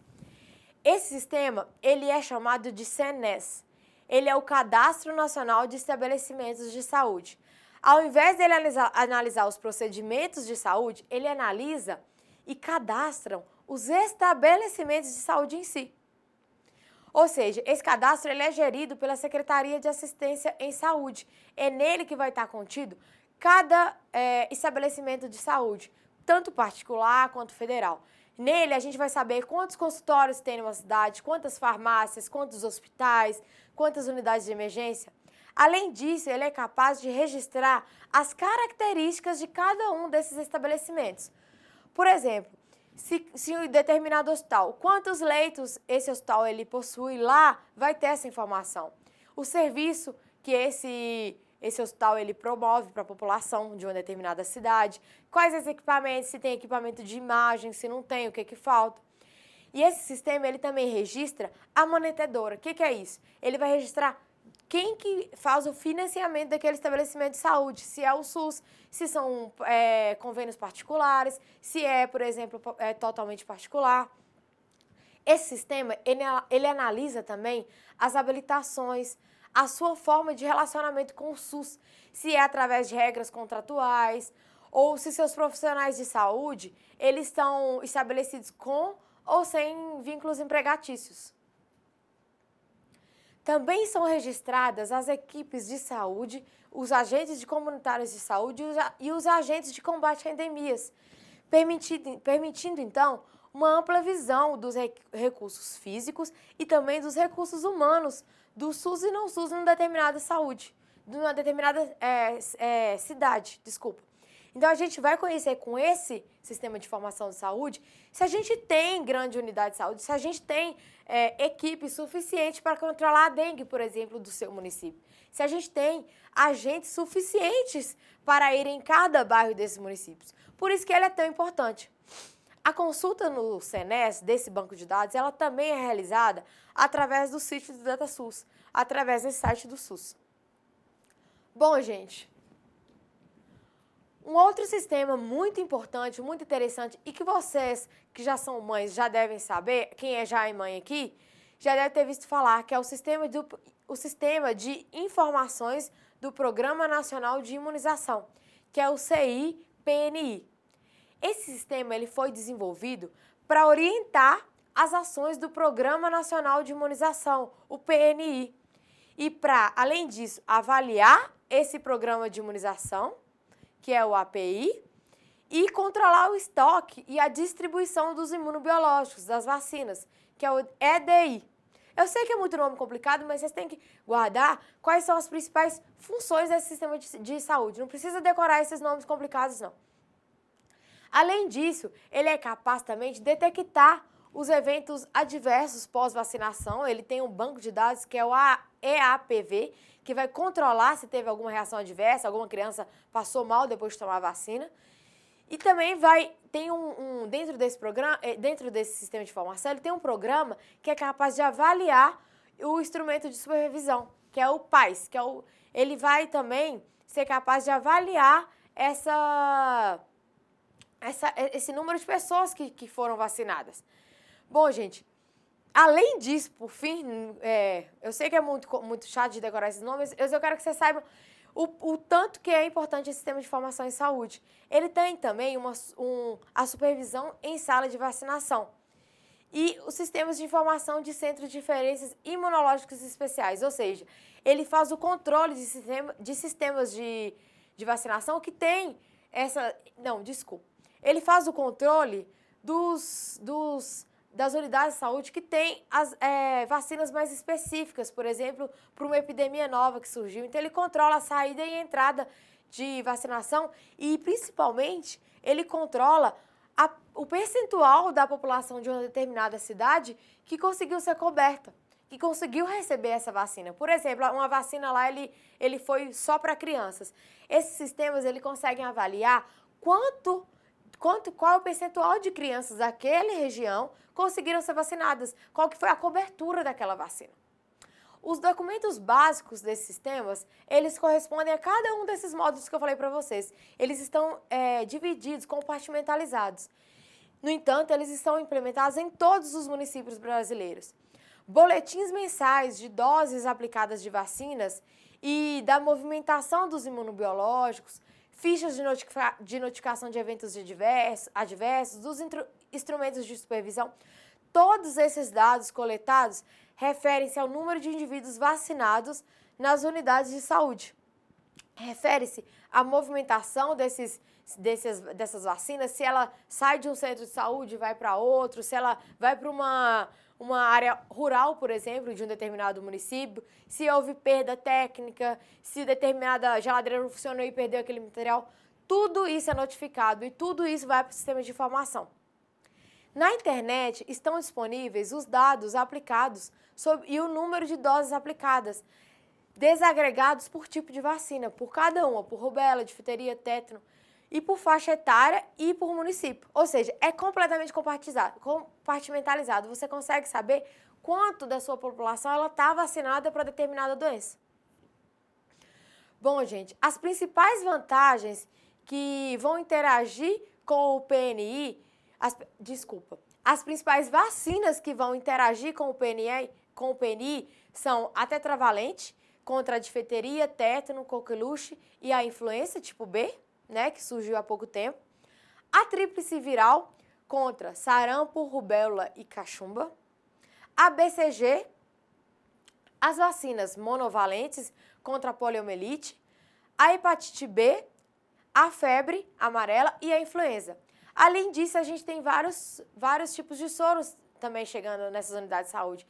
Esse sistema, ele é chamado de CNES. Ele é o Cadastro Nacional de Estabelecimentos de Saúde. Ao invés dele analisar os procedimentos de saúde, ele analisa e cadastram os estabelecimentos de saúde em si. Ou seja, esse cadastro ele é gerido pela Secretaria de Assistência em Saúde. É nele que vai estar contido cada estabelecimento de saúde, tanto particular quanto federal. Nele a gente vai saber quantos consultórios tem numa cidade, quantas farmácias, quantos hospitais, quantas unidades de emergência. Além disso, ele é capaz de registrar as características de cada um desses estabelecimentos. Por exemplo, se um determinado hospital, quantos leitos esse hospital ele possui lá, vai ter essa informação. O serviço que esse hospital ele promove para a população de uma determinada cidade, quais os equipamentos, se tem equipamento de imagem, se não tem, o que falta. E esse sistema ele também registra a manetedora. O que é isso? Ele vai registrar quem que faz o financiamento daquele estabelecimento de saúde, se é o SUS, se são convênios particulares, se é, por exemplo, totalmente particular. Esse sistema, ele analisa também as habilitações, a sua forma de relacionamento com o SUS, se é através de regras contratuais, ou se seus profissionais de saúde, eles estão estabelecidos com ou sem vínculos empregatícios. Também são registradas as equipes de saúde, os agentes de comunitários de saúde e os agentes de combate a endemias, permitindo então, uma ampla visão dos recursos físicos e também dos recursos humanos do SUS e não SUS numa determinada saúde, numa determinada cidade, desculpa. Então, a gente vai conhecer com esse sistema de informação de saúde se a gente tem grande unidade de saúde, se a gente tem equipe suficiente para controlar a dengue, por exemplo, do seu município. Se a gente tem agentes suficientes para ir em cada bairro desses municípios. Por isso que ele é tão importante. A consulta no CENES, desse banco de dados, ela também é realizada através do sítio do DataSUS, através desse site do SUS. Bom, gente, um outro sistema muito importante, muito interessante e que vocês que já são mães já devem saber, quem já é mãe aqui, já deve ter visto falar, que é o sistema de informações do Programa Nacional de Imunização, que é o CI-PNI. Esse sistema ele foi desenvolvido para orientar as ações do Programa Nacional de Imunização, o PNI, e para, além disso, avaliar esse programa de imunização, que é o API, e controlar o estoque e a distribuição dos imunobiológicos, das vacinas, que é o EDI. Eu sei que é muito nome complicado, mas vocês têm que guardar quais são as principais funções desse sistema de saúde. Não precisa decorar esses nomes complicados, não. Além disso, ele é capaz também de detectar os eventos adversos pós-vacinação. Ele tem um banco de dados que é o EAPV, que vai controlar se teve alguma reação adversa, alguma criança passou mal depois de tomar a vacina. E também tem dentro desse programa, dentro desse sistema de informação, ele tem um programa que é capaz de avaliar o instrumento de supervisão, que é o PAIS, ele vai também ser capaz de avaliar esse número de pessoas que foram vacinadas. Bom, gente, além disso, por fim, eu sei que é muito chato de decorar esses nomes, mas eu quero que vocês saibam o tanto que é importante esse sistema de informação em saúde. Ele tem também a supervisão em sala de vacinação e os sistemas de informação de centros de referências imunológicos especiais, ou seja, ele faz o controle de sistemas de vacinação que tem ele faz o controle das unidades de saúde que tem as vacinas mais específicas, por exemplo, para uma epidemia nova que surgiu. Então, ele controla a saída e a entrada de vacinação e, principalmente, ele controla o percentual da população de uma determinada cidade que conseguiu ser coberta, que conseguiu receber essa vacina. Por exemplo, uma vacina lá, ele foi só para crianças. Esses sistemas, ele conseguem avaliar qual é o percentual de crianças daquela região conseguiram ser vacinadas, qual que foi a cobertura daquela vacina. Os documentos básicos desses sistemas, eles correspondem a cada um desses módulos que eu falei para vocês. Eles estão divididos, compartimentalizados. No entanto, eles estão implementados em todos os municípios brasileiros. Boletins mensais de doses aplicadas de vacinas e da movimentação dos imunobiológicos, fichas de notificação de eventos adversos, dos instrumentos de supervisão. Todos esses dados coletados referem-se ao número de indivíduos vacinados nas unidades de saúde. Refere-se à movimentação dessas vacinas, se ela sai de um centro de saúde e vai para outro, se ela vai para uma área rural, por exemplo, de um determinado município, se houve perda técnica, se determinada geladeira não funcionou e perdeu aquele material, tudo isso é notificado e tudo isso vai para o sistema de informação. Na internet estão disponíveis os dados aplicados e o número de doses aplicadas, desagregados por tipo de vacina, por cada uma, por rubéola, difteria, tétano, e por faixa etária e por município. Ou seja, é completamente compartimentalizado. Você consegue saber quanto da sua população ela está vacinada para determinada doença. Bom, gente, as principais vantagens que vão interagir com o PNI, as principais vacinas que vão interagir com o PNI são a tetravalente, contra a difteria, tétano, coqueluche e a influenza tipo B, né, que surgiu há pouco tempo. A tríplice viral, contra sarampo, rubéola e cachumba. A BCG, as vacinas monovalentes contra a poliomielite, a hepatite B, a febre amarela e a influenza. Além disso, a gente tem vários tipos de soros também chegando nessas unidades de saúde.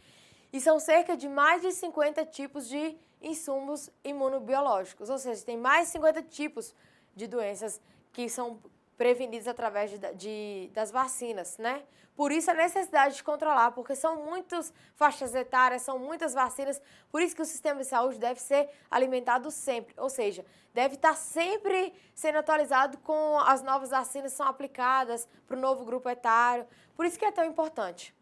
E são cerca de mais de 50 tipos de insumos imunobiológicos, ou seja, tem mais de 50 tipos de doenças que são prevenidos através das vacinas, né? Por isso a necessidade de controlar, porque são muitas faixas etárias, são muitas vacinas, por isso que o sistema de saúde deve ser alimentado sempre, ou seja, deve estar sempre sendo atualizado com as novas vacinas que são aplicadas para o novo grupo etário, por isso que é tão importante.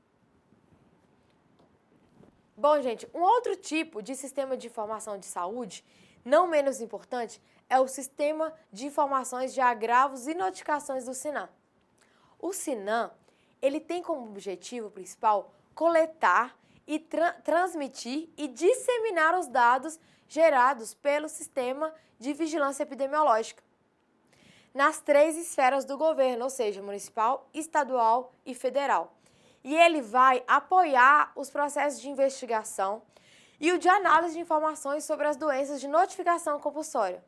Bom, gente, um outro tipo de sistema de informação de saúde, não menos importante, é o Sistema de Informações de Agravos e Notificações do SINAM. O SINAM, ele tem como objetivo principal coletar e transmitir e disseminar os dados gerados pelo Sistema de Vigilância Epidemiológica nas 3 esferas do governo, ou seja, municipal, estadual e federal. E ele vai apoiar os processos de investigação e o de análise de informações sobre as doenças de notificação compulsória.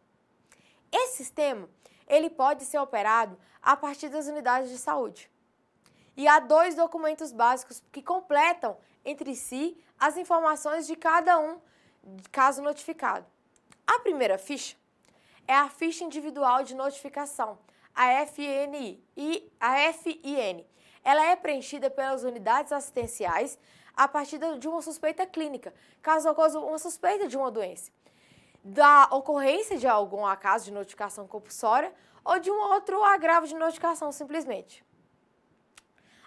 Esse sistema, ele pode ser operado a partir das unidades de saúde. E há 2 documentos básicos que completam entre si as informações de cada um caso notificado. A primeira ficha é a ficha individual de notificação, a FIN. Ela é preenchida pelas unidades assistenciais a partir de uma suspeita clínica, caso ocorra uma suspeita de uma doença, da ocorrência de algum acaso de notificação compulsória ou de um outro agravo de notificação simplesmente.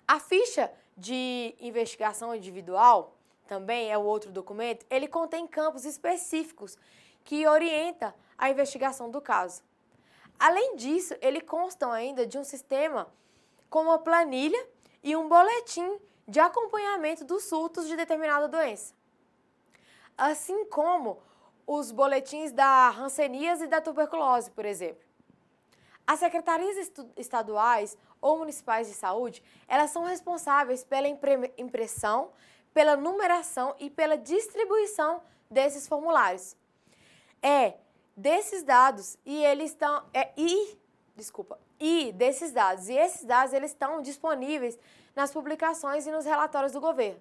A ficha de investigação individual, também é o outro documento, ele contém campos específicos que orientam a investigação do caso. Além disso, ele consta ainda de um sistema com uma planilha e um boletim de acompanhamento dos surtos de determinada doença, assim como os boletins da hanseníase e da tuberculose, por exemplo. As secretarias estaduais ou municipais de saúde, elas são responsáveis pela impressão, pela numeração e pela distribuição desses formulários. Esses dados eles estão disponíveis nas publicações e nos relatórios do governo.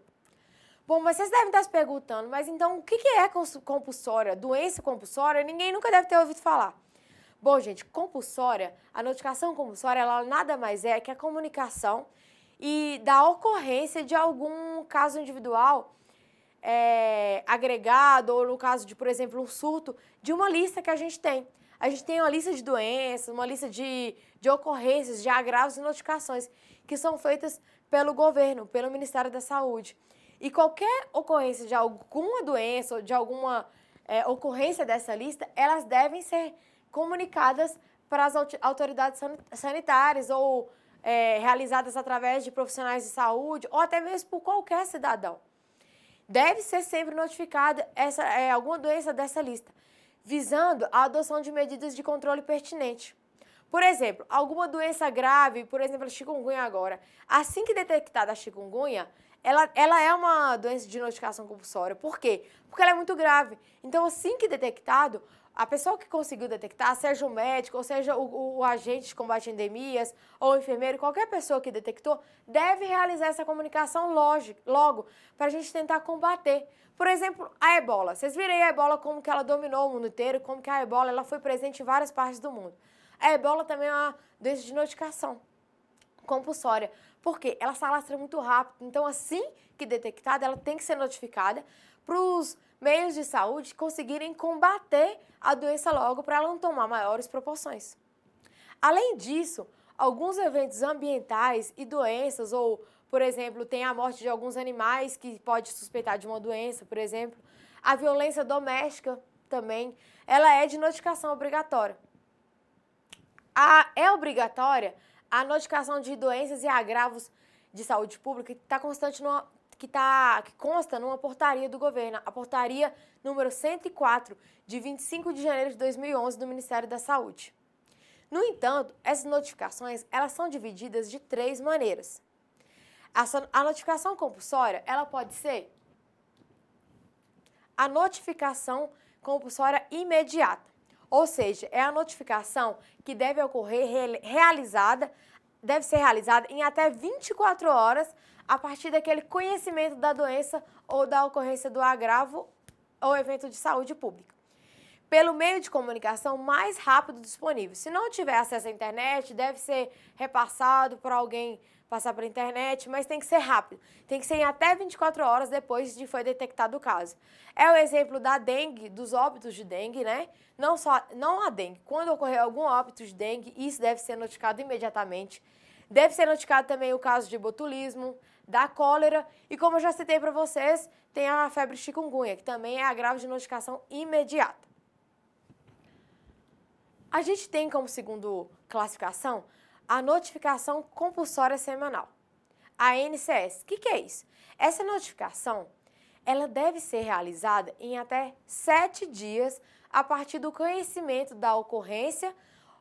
Bom, mas vocês devem estar se perguntando, mas então o que é compulsória? Doença compulsória? Ninguém nunca deve ter ouvido falar. Bom, gente, compulsória, a notificação compulsória, ela nada mais é que a comunicação e da ocorrência de algum caso individual agregado, ou no caso de, por exemplo, um surto, de uma lista que a gente tem. A gente tem uma lista de doenças, uma lista de ocorrências, de agravos e notificações que são feitas pelo governo, pelo Ministério da Saúde. E qualquer ocorrência de alguma doença ou de alguma ocorrência dessa lista, elas devem ser comunicadas para as autoridades sanitárias ou realizadas através de profissionais de saúde ou até mesmo por qualquer cidadão. Deve ser sempre notificada alguma doença dessa lista, visando a adoção de medidas de controle pertinente. Por exemplo, alguma doença grave, por exemplo, a chikungunya agora. Assim que detectada a chikungunya, ela é uma doença de notificação compulsória. Por quê? Porque ela é muito grave. Então, assim que detectado, a pessoa que conseguiu detectar, seja o médico, ou seja o agente de combate a endemias, ou o enfermeiro, qualquer pessoa que detectou, deve realizar essa comunicação logo, para a gente tentar combater. Por exemplo, a ebola. Vocês viram aí a ebola como que ela dominou o mundo inteiro, como que a ebola ela foi presente em várias partes do mundo. A ebola também é uma doença de notificação compulsória, porque ela se alastra muito rápido. Então, assim que detectada, ela tem que ser notificada para os meios de saúde conseguirem combater a doença logo para ela não tomar maiores proporções. Além disso, alguns eventos ambientais e doenças, ou, por exemplo, tem a morte de alguns animais que pode suspeitar de uma doença, por exemplo, a violência doméstica também, ela é de notificação obrigatória. É obrigatória a notificação de doenças e agravos de saúde pública que consta numa portaria do governo, a portaria número 104, de 25 de janeiro de 2011, do Ministério da Saúde. No entanto, essas notificações, elas são divididas de 3 maneiras. A notificação compulsória, ela pode ser a notificação compulsória imediata, ou seja, é a notificação que deve ser realizada em até 24 horas a partir daquele conhecimento da doença ou da ocorrência do agravo ou evento de saúde pública, pelo meio de comunicação mais rápido disponível. Se não tiver acesso à internet, deve ser repassado por alguém passar pela internet, mas tem que ser rápido. Tem que ser em até 24 horas depois de foi detectado o caso. É o exemplo da dengue, dos óbitos de dengue, né? Não a dengue. Quando ocorrer algum óbito de dengue, isso deve ser notificado imediatamente. Deve ser notificado também o caso de botulismo, da cólera e, como eu já citei para vocês, tem a febre chikungunya, que também é agravo de notificação imediata. A gente tem como segunda classificação a notificação compulsória semanal, a NCS. O que é isso? Essa notificação, ela deve ser realizada em até 7 dias a partir do conhecimento da ocorrência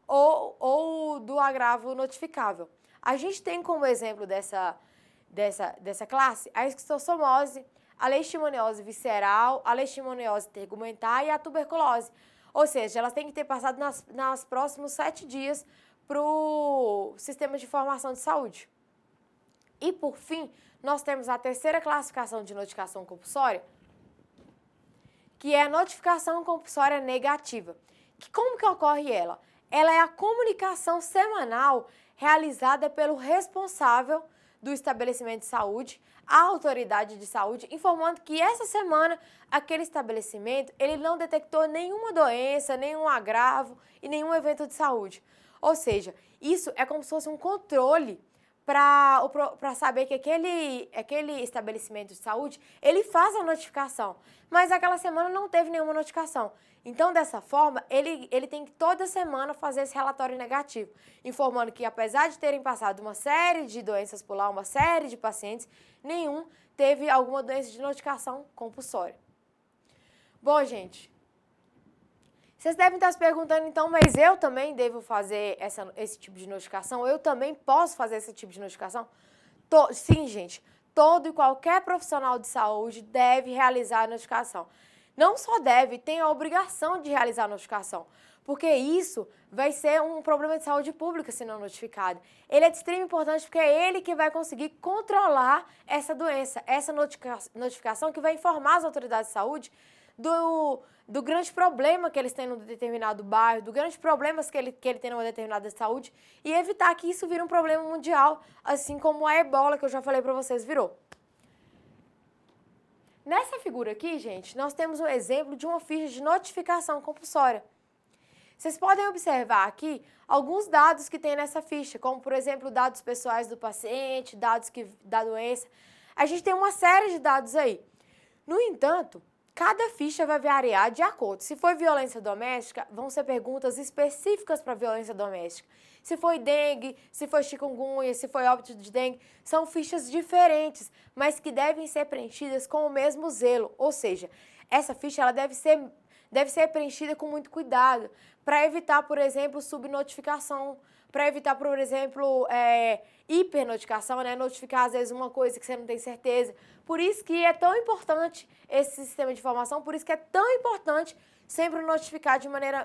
ou do agravo notificável. A gente tem como exemplo dessa classe a esquistossomose, a leishmaniose visceral, a leishmaniose tegumentar e a tuberculose. Ou seja, elas têm que ter passado nos próximos 7 dias para o sistema de informação de saúde. E, por fim, nós temos a terceira classificação de notificação compulsória, que é a notificação compulsória negativa. Como que ocorre ela? Ela é a comunicação semanal realizada pelo responsável do estabelecimento de saúde, a autoridade de saúde, informando que essa semana aquele estabelecimento ele não detectou nenhuma doença, nenhum agravo e nenhum evento de saúde. Ou seja, isso é como se fosse um controle para saber que aquele estabelecimento de saúde, ele faz a notificação, mas aquela semana não teve nenhuma notificação. Então, dessa forma, ele tem que toda semana fazer esse relatório negativo, informando que apesar de terem passado uma série de doenças por lá, uma série de pacientes, nenhum teve alguma doença de notificação compulsória. Bom, gente, vocês devem estar se perguntando, então, mas eu também devo fazer esse tipo de notificação? Eu também posso fazer esse tipo de notificação? Sim, gente. Todo e qualquer profissional de saúde deve realizar a notificação. Não só deve, tem a obrigação de realizar a notificação, porque isso vai ser um problema de saúde pública se não notificado. Ele é de extrema importância porque é ele que vai conseguir controlar essa doença, essa notificação que vai informar as autoridades de saúde do grande problema que eles têm num determinado bairro, do grande problemas que ele tem numa determinada saúde e evitar que isso vire um problema mundial, assim como a ebola, que eu já falei para vocês, virou. Nessa figura aqui, gente, nós temos um exemplo de uma ficha de notificação compulsória. Vocês podem observar aqui alguns dados que tem nessa ficha, como, por exemplo, dados pessoais do paciente, dados da doença. A gente tem uma série de dados aí. No entanto, cada ficha vai variar de acordo. Se for violência doméstica, vão ser perguntas específicas para violência doméstica. Se foi dengue, se foi chikungunya, se foi óbito de dengue, são fichas diferentes, mas que devem ser preenchidas com o mesmo zelo. Ou seja, essa ficha ela deve ser preenchida com muito cuidado, para evitar, por exemplo, subnotificação, para evitar, por exemplo, hipernotificação, né? Notificar, às vezes, uma coisa que você não tem certeza. Por isso que é tão importante esse sistema de informação, por isso que é tão importante sempre notificar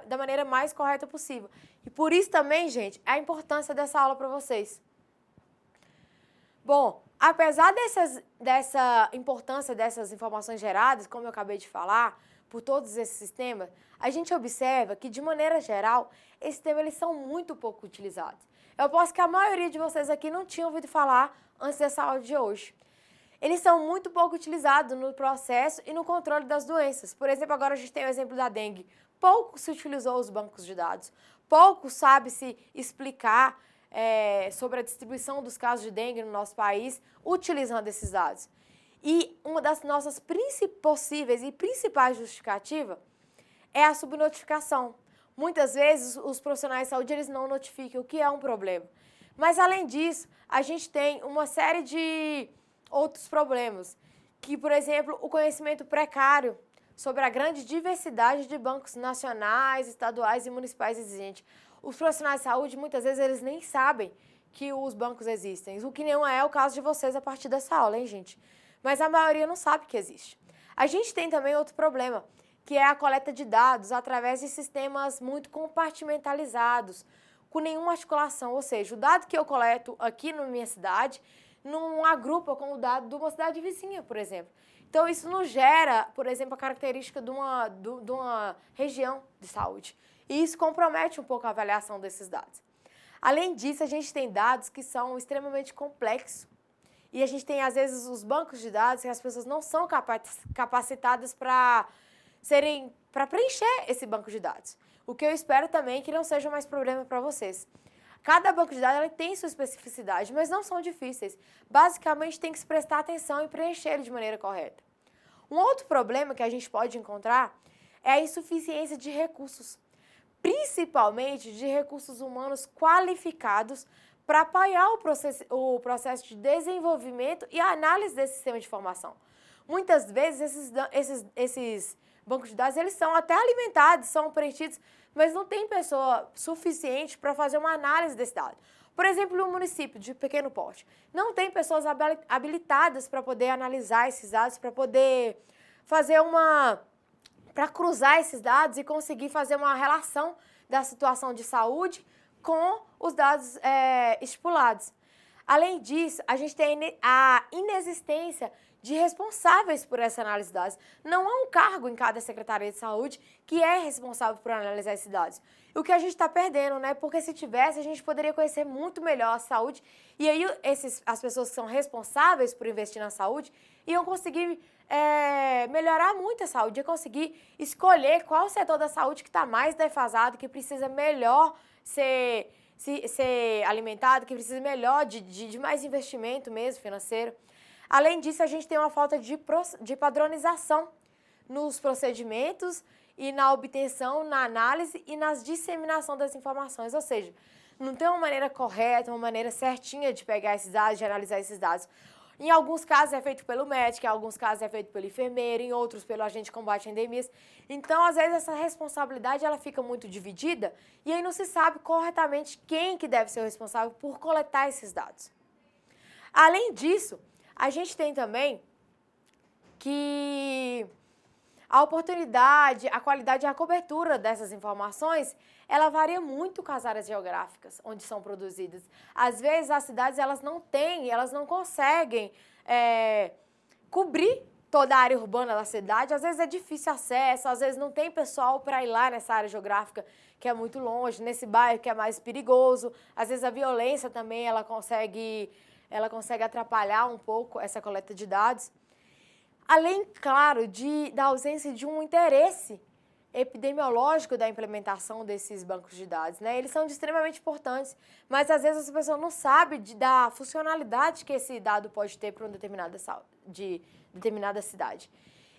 da maneira mais correta possível. E por isso também, gente, a importância dessa aula para vocês. Bom, apesar dessa importância dessas informações geradas, como eu acabei de falar, por todos esses sistemas, a gente observa que, de maneira geral, esses sistemas eles são muito pouco utilizados. Eu aposto que a maioria de vocês aqui não tinha ouvido falar antes dessa aula de hoje. Eles são muito pouco utilizados no processo e no controle das doenças. Por exemplo, agora a gente tem o exemplo da dengue. Pouco se utilizou os bancos de dados. Pouco sabe-se explicar sobre a distribuição dos casos de dengue no nosso país utilizando esses dados. E uma das nossas possíveis e principais justificativas é a subnotificação. Muitas vezes os profissionais de saúde eles não notificam, o que é um problema. Mas além disso, a gente tem uma série de outros problemas, que, por exemplo, o conhecimento precário sobre a grande diversidade de bancos nacionais, estaduais e municipais existentes. Os profissionais de saúde, muitas vezes, eles nem sabem que os bancos existem, o que não é o caso de vocês a partir dessa aula, hein, gente? Mas a maioria não sabe que existe. A gente tem também outro problema, que é a coleta de dados através de sistemas muito compartimentalizados, com nenhuma articulação, ou seja, o dado que eu coleto aqui na minha cidade não agrupa com o dado de uma cidade vizinha, por exemplo. Então, isso não gera, por exemplo, a característica de uma região de saúde. E isso compromete um pouco a avaliação desses dados. Além disso, a gente tem dados que são extremamente complexos. E a gente tem, às vezes, os bancos de dados que as pessoas não são capacitadas para preencher esse banco de dados. O que eu espero também que não seja mais problema para vocês. Cada banco de dados tem sua especificidade, mas não são difíceis. Basicamente, tem que se prestar atenção e preencher ele de maneira correta. Um outro problema que a gente pode encontrar é a insuficiência de recursos, principalmente de recursos humanos qualificados para apoiar o processo de desenvolvimento e análise desse sistema de informação. Muitas vezes, esses bancos de dados eles são até alimentados, são preenchidos, mas não tem pessoa suficiente para fazer uma análise desse dado. Por exemplo, no município de pequeno porte, não tem pessoas habilitadas para poder analisar esses dados, para poder fazer para cruzar esses dados e conseguir fazer uma relação da situação de saúde com os dados estipulados. Além disso, a gente tem a inexistência de responsáveis por essa análise de dados. Não há um cargo em cada Secretaria de Saúde que é responsável por analisar esses dados. O que a gente está perdendo, né? Porque se tivesse, a gente poderia conhecer muito melhor a saúde e aí as pessoas que são responsáveis por investir na saúde iam conseguir melhorar muito a saúde, iam conseguir escolher qual setor da saúde que está mais defasado, que precisa melhor ser alimentado, que precisa melhor de mais investimento mesmo financeiro. Além disso, a gente tem uma falta de padronização nos procedimentos e na obtenção, na análise e na disseminação das informações. Ou seja, não tem uma maneira correta, uma maneira certinha de pegar esses dados, de analisar esses dados. Em alguns casos é feito pelo médico, em alguns casos é feito pelo enfermeiro, em outros pelo agente de combate a endemias. Então, às vezes, essa responsabilidade ela fica muito dividida e aí não se sabe corretamente quem que deve ser o responsável por coletar esses dados. Além disso, a gente tem também que a oportunidade, a qualidade e a cobertura dessas informações, ela varia muito com as áreas geográficas onde são produzidas. Às vezes, as cidades elas não conseguem cobrir toda a área urbana da cidade. Às vezes é difícil acesso, às vezes não tem pessoal para ir lá nessa área geográfica que é muito longe, nesse bairro que é mais perigoso. Às vezes a violência também ela consegue atrapalhar um pouco essa coleta de dados. Além, claro, da ausência de um interesse epidemiológico da implementação desses bancos de dados, né? Eles são extremamente importantes, mas às vezes a pessoa não sabe da funcionalidade que esse dado pode ter para uma determinada cidade.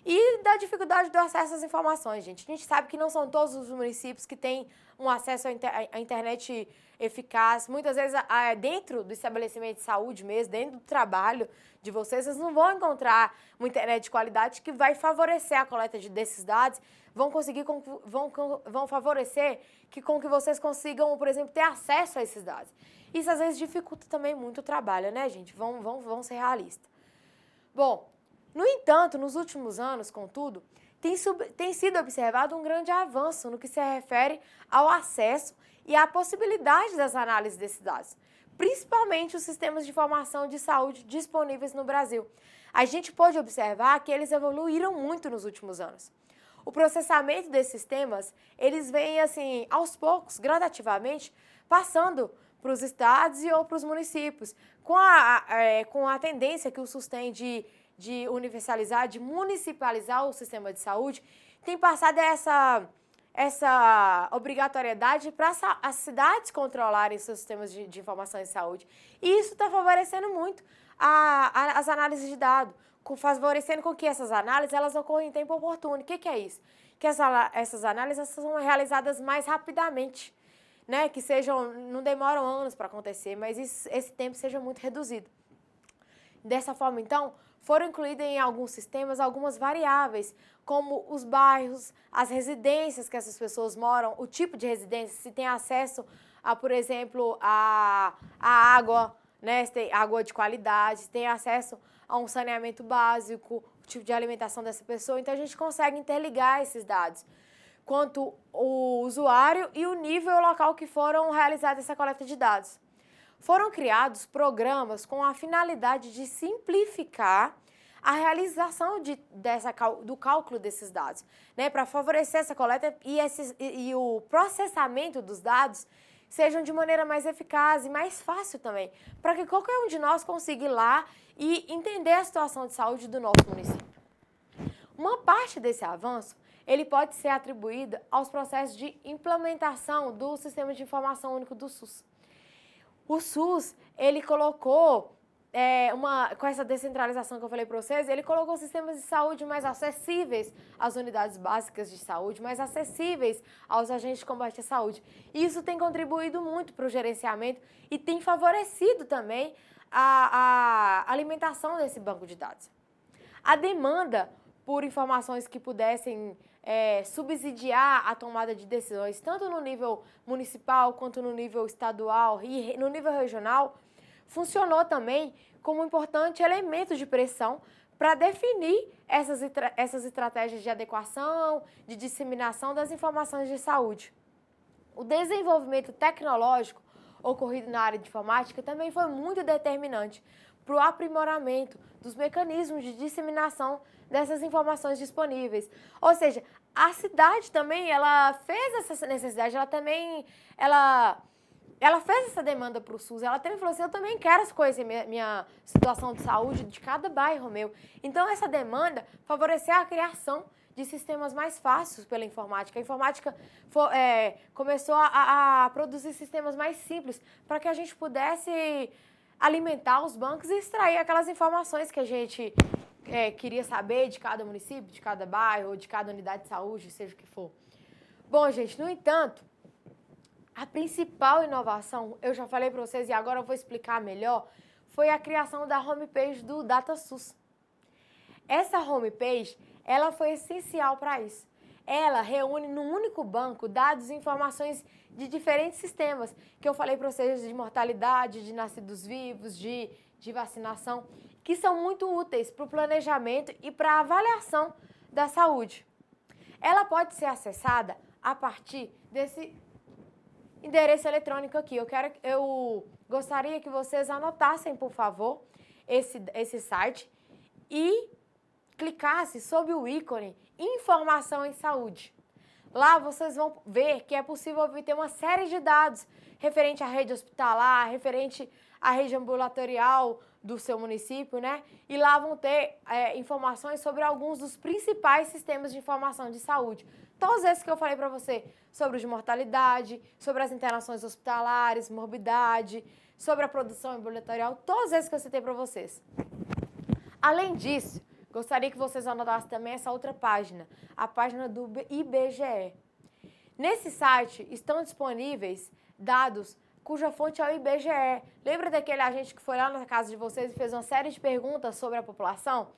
E da dificuldade do acesso às informações, gente. A gente sabe que não são todos os municípios que têm um acesso à internet eficaz. Muitas vezes, dentro do estabelecimento de saúde mesmo, dentro do trabalho de vocês não vão encontrar uma internet de qualidade que vai favorecer a coleta desses dados, vão favorecer com que vocês consigam, por exemplo, ter acesso a esses dados. Isso, às vezes, dificulta também muito o trabalho, né, gente? Vamos ser realistas. Bom, no entanto, nos últimos anos, contudo, tem sido observado um grande avanço no que se refere ao acesso e à possibilidade das análises desses dados, principalmente os sistemas de informação de saúde disponíveis no Brasil. A gente pode observar que eles evoluíram muito nos últimos anos. O processamento desses sistemas, eles vêm, assim, aos poucos, gradativamente, passando para os estados ou para os municípios, com a tendência que o SUS tem de universalizar, de municipalizar o sistema de saúde, tem passado essa obrigatoriedade para as cidades controlarem seus sistemas de informação em saúde. E isso está favorecendo muito as análises de dados, favorecendo com que essas análises elas ocorram em tempo oportuno. O que é isso? que essas análises são realizadas mais rapidamente, né? Que não demoram anos para acontecer, mas esse tempo seja muito reduzido. Dessa forma, então, foram incluídas em alguns sistemas algumas variáveis, como os bairros, as residências que essas pessoas moram, o tipo de residência, se tem acesso a, por exemplo, a água, né, se tem água de qualidade, se tem acesso a um saneamento básico, o tipo de alimentação dessa pessoa. Então, a gente consegue interligar esses dados, quanto o usuário e o nível e o local que foram realizadas essa coleta de dados. Foram criados programas com a finalidade de simplificar a realização do cálculo desses dados, né, para favorecer essa coleta e o processamento dos dados sejam de maneira mais eficaz e mais fácil também, para que qualquer um de nós consiga ir lá e entender a situação de saúde do nosso município. Uma parte desse avanço, ele pode ser atribuído aos processos de implementação do Sistema de Informação Único do SUS. O SUS, ele colocou, com essa descentralização que eu falei para vocês, ele colocou sistemas de saúde mais acessíveis às unidades básicas de saúde, mais acessíveis aos agentes de combate à saúde. Isso tem contribuído muito para o gerenciamento e tem favorecido também a alimentação desse banco de dados. A demanda por informações que pudessem subsidiar a tomada de decisões, tanto no nível municipal quanto no nível estadual e no nível regional, funcionou também como um importante elemento de pressão para definir essas estratégias de adequação, de disseminação das informações de saúde. O desenvolvimento tecnológico ocorrido na área de informática também foi muito determinante para o aprimoramento dos mecanismos de disseminação dessas informações disponíveis. Ou seja, a cidade também, ela fez essa necessidade, ela fez essa demanda para o SUS, ela também falou assim, eu também quero conhecer minha situação de saúde de cada bairro meu. Então, essa demanda favoreceu a criação de sistemas mais fáceis pela informática. A informática começou a produzir sistemas mais simples para que a gente pudesse alimentar os bancos e extrair aquelas informações que a gente queria saber de cada município, de cada bairro, de cada unidade de saúde, seja o que for. Bom, gente, no entanto, a principal inovação, eu já falei para vocês e agora eu vou explicar melhor, foi a criação da homepage do DataSUS. Essa homepage, ela foi essencial para isso. Ela reúne num único banco dados e informações de diferentes sistemas, que eu falei para vocês de mortalidade, de nascidos vivos, de vacinação, que são muito úteis para o planejamento e para a avaliação da saúde. Ela pode ser acessada a partir desse endereço eletrônico aqui. Eu gostaria que vocês anotassem, por favor, esse site e clicassem sobre o ícone Informação em Saúde. Lá vocês vão ver que é possível obter uma série de dados referente à rede hospitalar, referente à rede ambulatorial do seu município, né? E lá vão ter informações sobre alguns dos principais sistemas de informação de saúde. Todos esses que eu falei para você, sobre os de mortalidade, sobre as internações hospitalares, morbidade, sobre a produção ambulatorial, todos esses que eu citei para vocês. Além disso, gostaria que vocês anotassem também essa outra página, a página do IBGE. Nesse site estão disponíveis dados cuja fonte é o IBGE. Lembra daquele agente que foi lá na casa de vocês e fez uma série de perguntas sobre a população?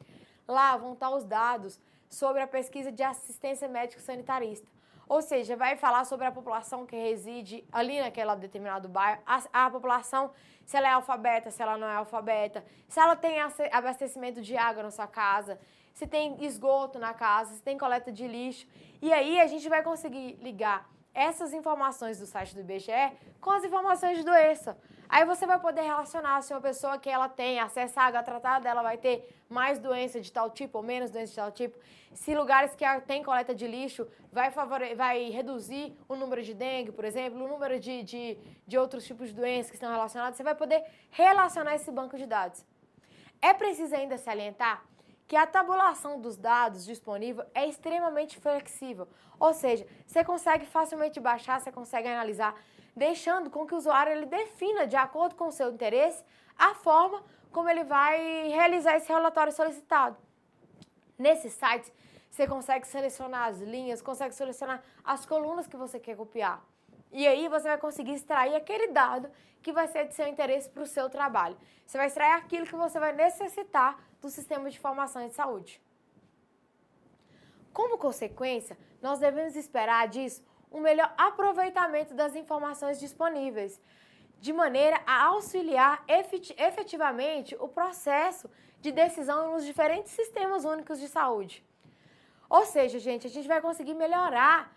Lá vão estar os dados sobre a pesquisa de assistência médico-sanitarista. Ou seja, vai falar sobre a população que reside ali naquele determinado bairro, a população, se ela é alfabeta, se ela não é alfabeta, se ela tem abastecimento de água na sua casa, se tem esgoto na casa, se tem coleta de lixo. E aí a gente vai conseguir ligar essas informações do site do IBGE com as informações de doença. Aí você vai poder relacionar se uma pessoa que ela tem acesso à água tratada, ela vai ter mais doença de tal tipo ou menos doença de tal tipo. Se lugares que tem coleta de lixo vai reduzir o número de dengue, por exemplo, o número de outros tipos de doenças que estão relacionadas, você vai poder relacionar esse banco de dados. É preciso ainda salientar que a tabulação dos dados disponível é extremamente flexível, ou seja, você consegue facilmente baixar, você consegue analisar, deixando com que o usuário ele defina, de acordo com o seu interesse, a forma como ele vai realizar esse relatório solicitado. Nesse site, você consegue selecionar as linhas, consegue selecionar as colunas que você quer copiar. E aí você vai conseguir extrair aquele dado que vai ser de seu interesse para o seu trabalho. Você vai extrair aquilo que você vai necessitar do sistema de informação de saúde. Como consequência, nós devemos esperar disso um melhor aproveitamento das informações disponíveis, de maneira a auxiliar efetivamente o processo de decisão nos diferentes sistemas únicos de saúde. Ou seja, gente, a gente vai conseguir melhorar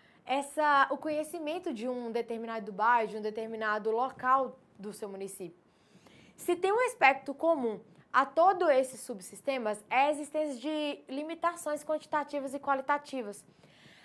o conhecimento de um determinado bairro, de um determinado local do seu município. Se tem um aspecto comum a todos esses subsistemas, é a existência de limitações quantitativas e qualitativas.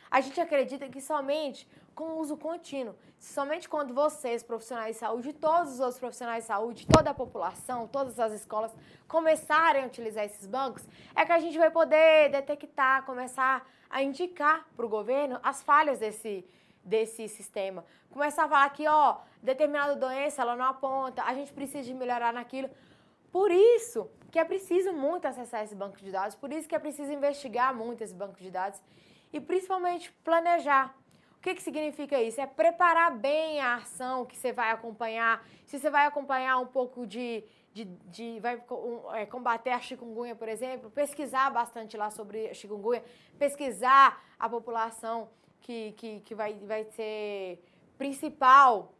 A gente acredita que somente com o uso contínuo, somente quando vocês, profissionais de saúde, todos os outros profissionais de saúde, toda a população, todas as escolas começarem a utilizar esses bancos, é que a gente vai poder detectar, começar a indicar para o governo as falhas desse sistema. Começar a falar que, ó, determinada doença, ela não aponta, a gente precisa de melhorar naquilo. Por isso que é preciso muito acessar esse banco de dados, por isso que é preciso investigar muito esse banco de dados e principalmente planejar. O que significa isso? É preparar bem a ação que você vai acompanhar. Se você vai acompanhar um pouco combater a chikungunya, por exemplo, pesquisar bastante lá sobre a chikungunya, pesquisar a população que vai ser principal,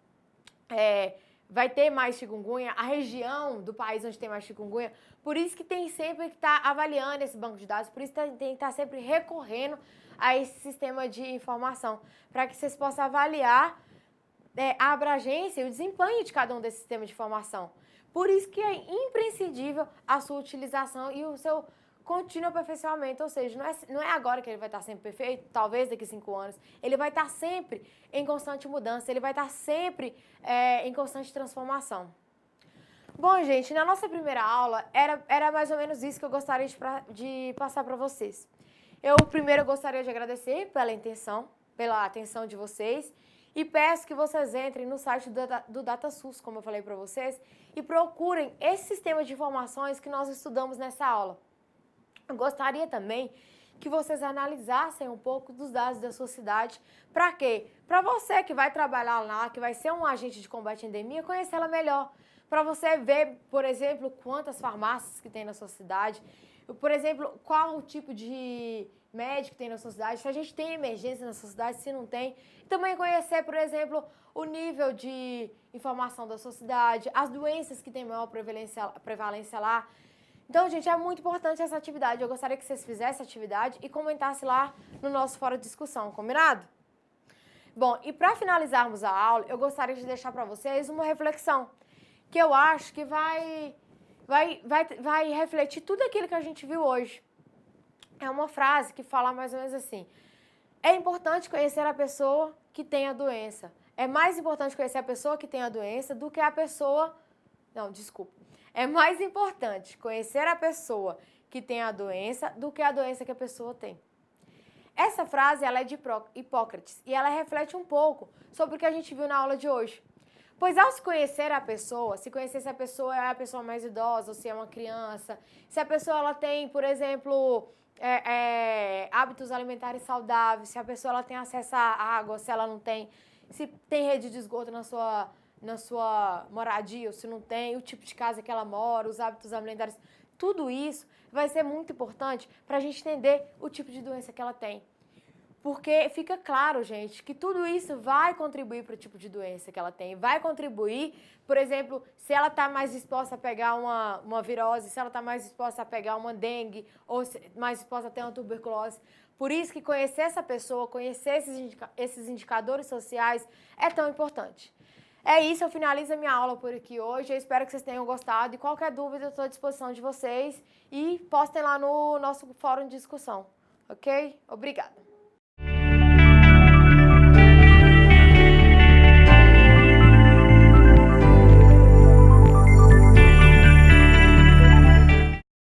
vai ter mais chikungunya, a região do país onde tem mais chikungunya. Por isso que tem sempre que estar avaliando esse banco de dados, por isso tem que estar sempre recorrendo a esse sistema de informação, para que vocês possam avaliar a abrangência e o desempenho de cada um desses sistemas de informação. Por isso que é imprescindível a sua utilização e o seu contínuo aperfeiçoamento, ou seja, não é agora que ele vai estar sempre perfeito, talvez daqui a 5 anos, ele vai estar sempre em constante mudança, ele vai estar sempre em constante transformação. Bom, gente, na nossa primeira aula, era mais ou menos isso que eu gostaria de passar para vocês. Primeiro gostaria de agradecer pela atenção de vocês e peço que vocês entrem no site do DataSUS, como eu falei para vocês, e procurem esse sistema de informações que nós estudamos nessa aula. Eu gostaria também que vocês analisassem um pouco dos dados da sua cidade. Para quê? Para você que vai trabalhar lá, que vai ser um agente de combate à endemia, conhecê-la melhor. Para você ver, por exemplo, quantas farmácias que tem na sua cidade. Por exemplo, qual o tipo de médico tem na sua cidade, se a gente tem emergência na sua cidade, se não tem. Também conhecer, por exemplo, o nível de informação da sua cidade, as doenças que têm maior prevalência lá. Então, gente, é muito importante essa atividade. Eu gostaria que vocês fizessem essa atividade e comentassem lá no nosso fórum de discussão, combinado? Bom, e para finalizarmos a aula, eu gostaria de deixar para vocês uma reflexão, que eu acho que vai refletir tudo aquilo que a gente viu hoje. É uma frase que fala mais ou menos assim: é importante conhecer a pessoa que tem a doença. É mais importante conhecer a pessoa que tem a doença do que a pessoa... Não, desculpa. É mais importante conhecer a pessoa que tem a doença do que a doença que a pessoa tem. Essa frase ela é de Hipócrates e ela reflete um pouco sobre o que a gente viu na aula de hoje. Pois ao se conhecer a pessoa, se conhecer se a pessoa é a pessoa mais idosa ou se é uma criança, se a pessoa ela tem, por exemplo, hábitos alimentares saudáveis, se a pessoa ela tem acesso à água, se ela não tem, se tem rede de esgoto na sua moradia ou se não tem, o tipo de casa que ela mora, os hábitos alimentares, tudo isso vai ser muito importante para a gente entender o tipo de doença que ela tem. Porque fica claro, gente, que tudo isso vai contribuir para o tipo de doença que ela tem. Vai contribuir, por exemplo, se ela está mais disposta a pegar uma virose, se ela está mais disposta a pegar uma dengue, ou mais disposta a ter uma tuberculose. Por isso que conhecer essa pessoa, conhecer esses indicadores sociais é tão importante. É isso, eu finalizo a minha aula por aqui hoje. Eu espero que vocês tenham gostado. E qualquer dúvida, eu estou à disposição de vocês. E postem lá no nosso fórum de discussão. Ok? Obrigada.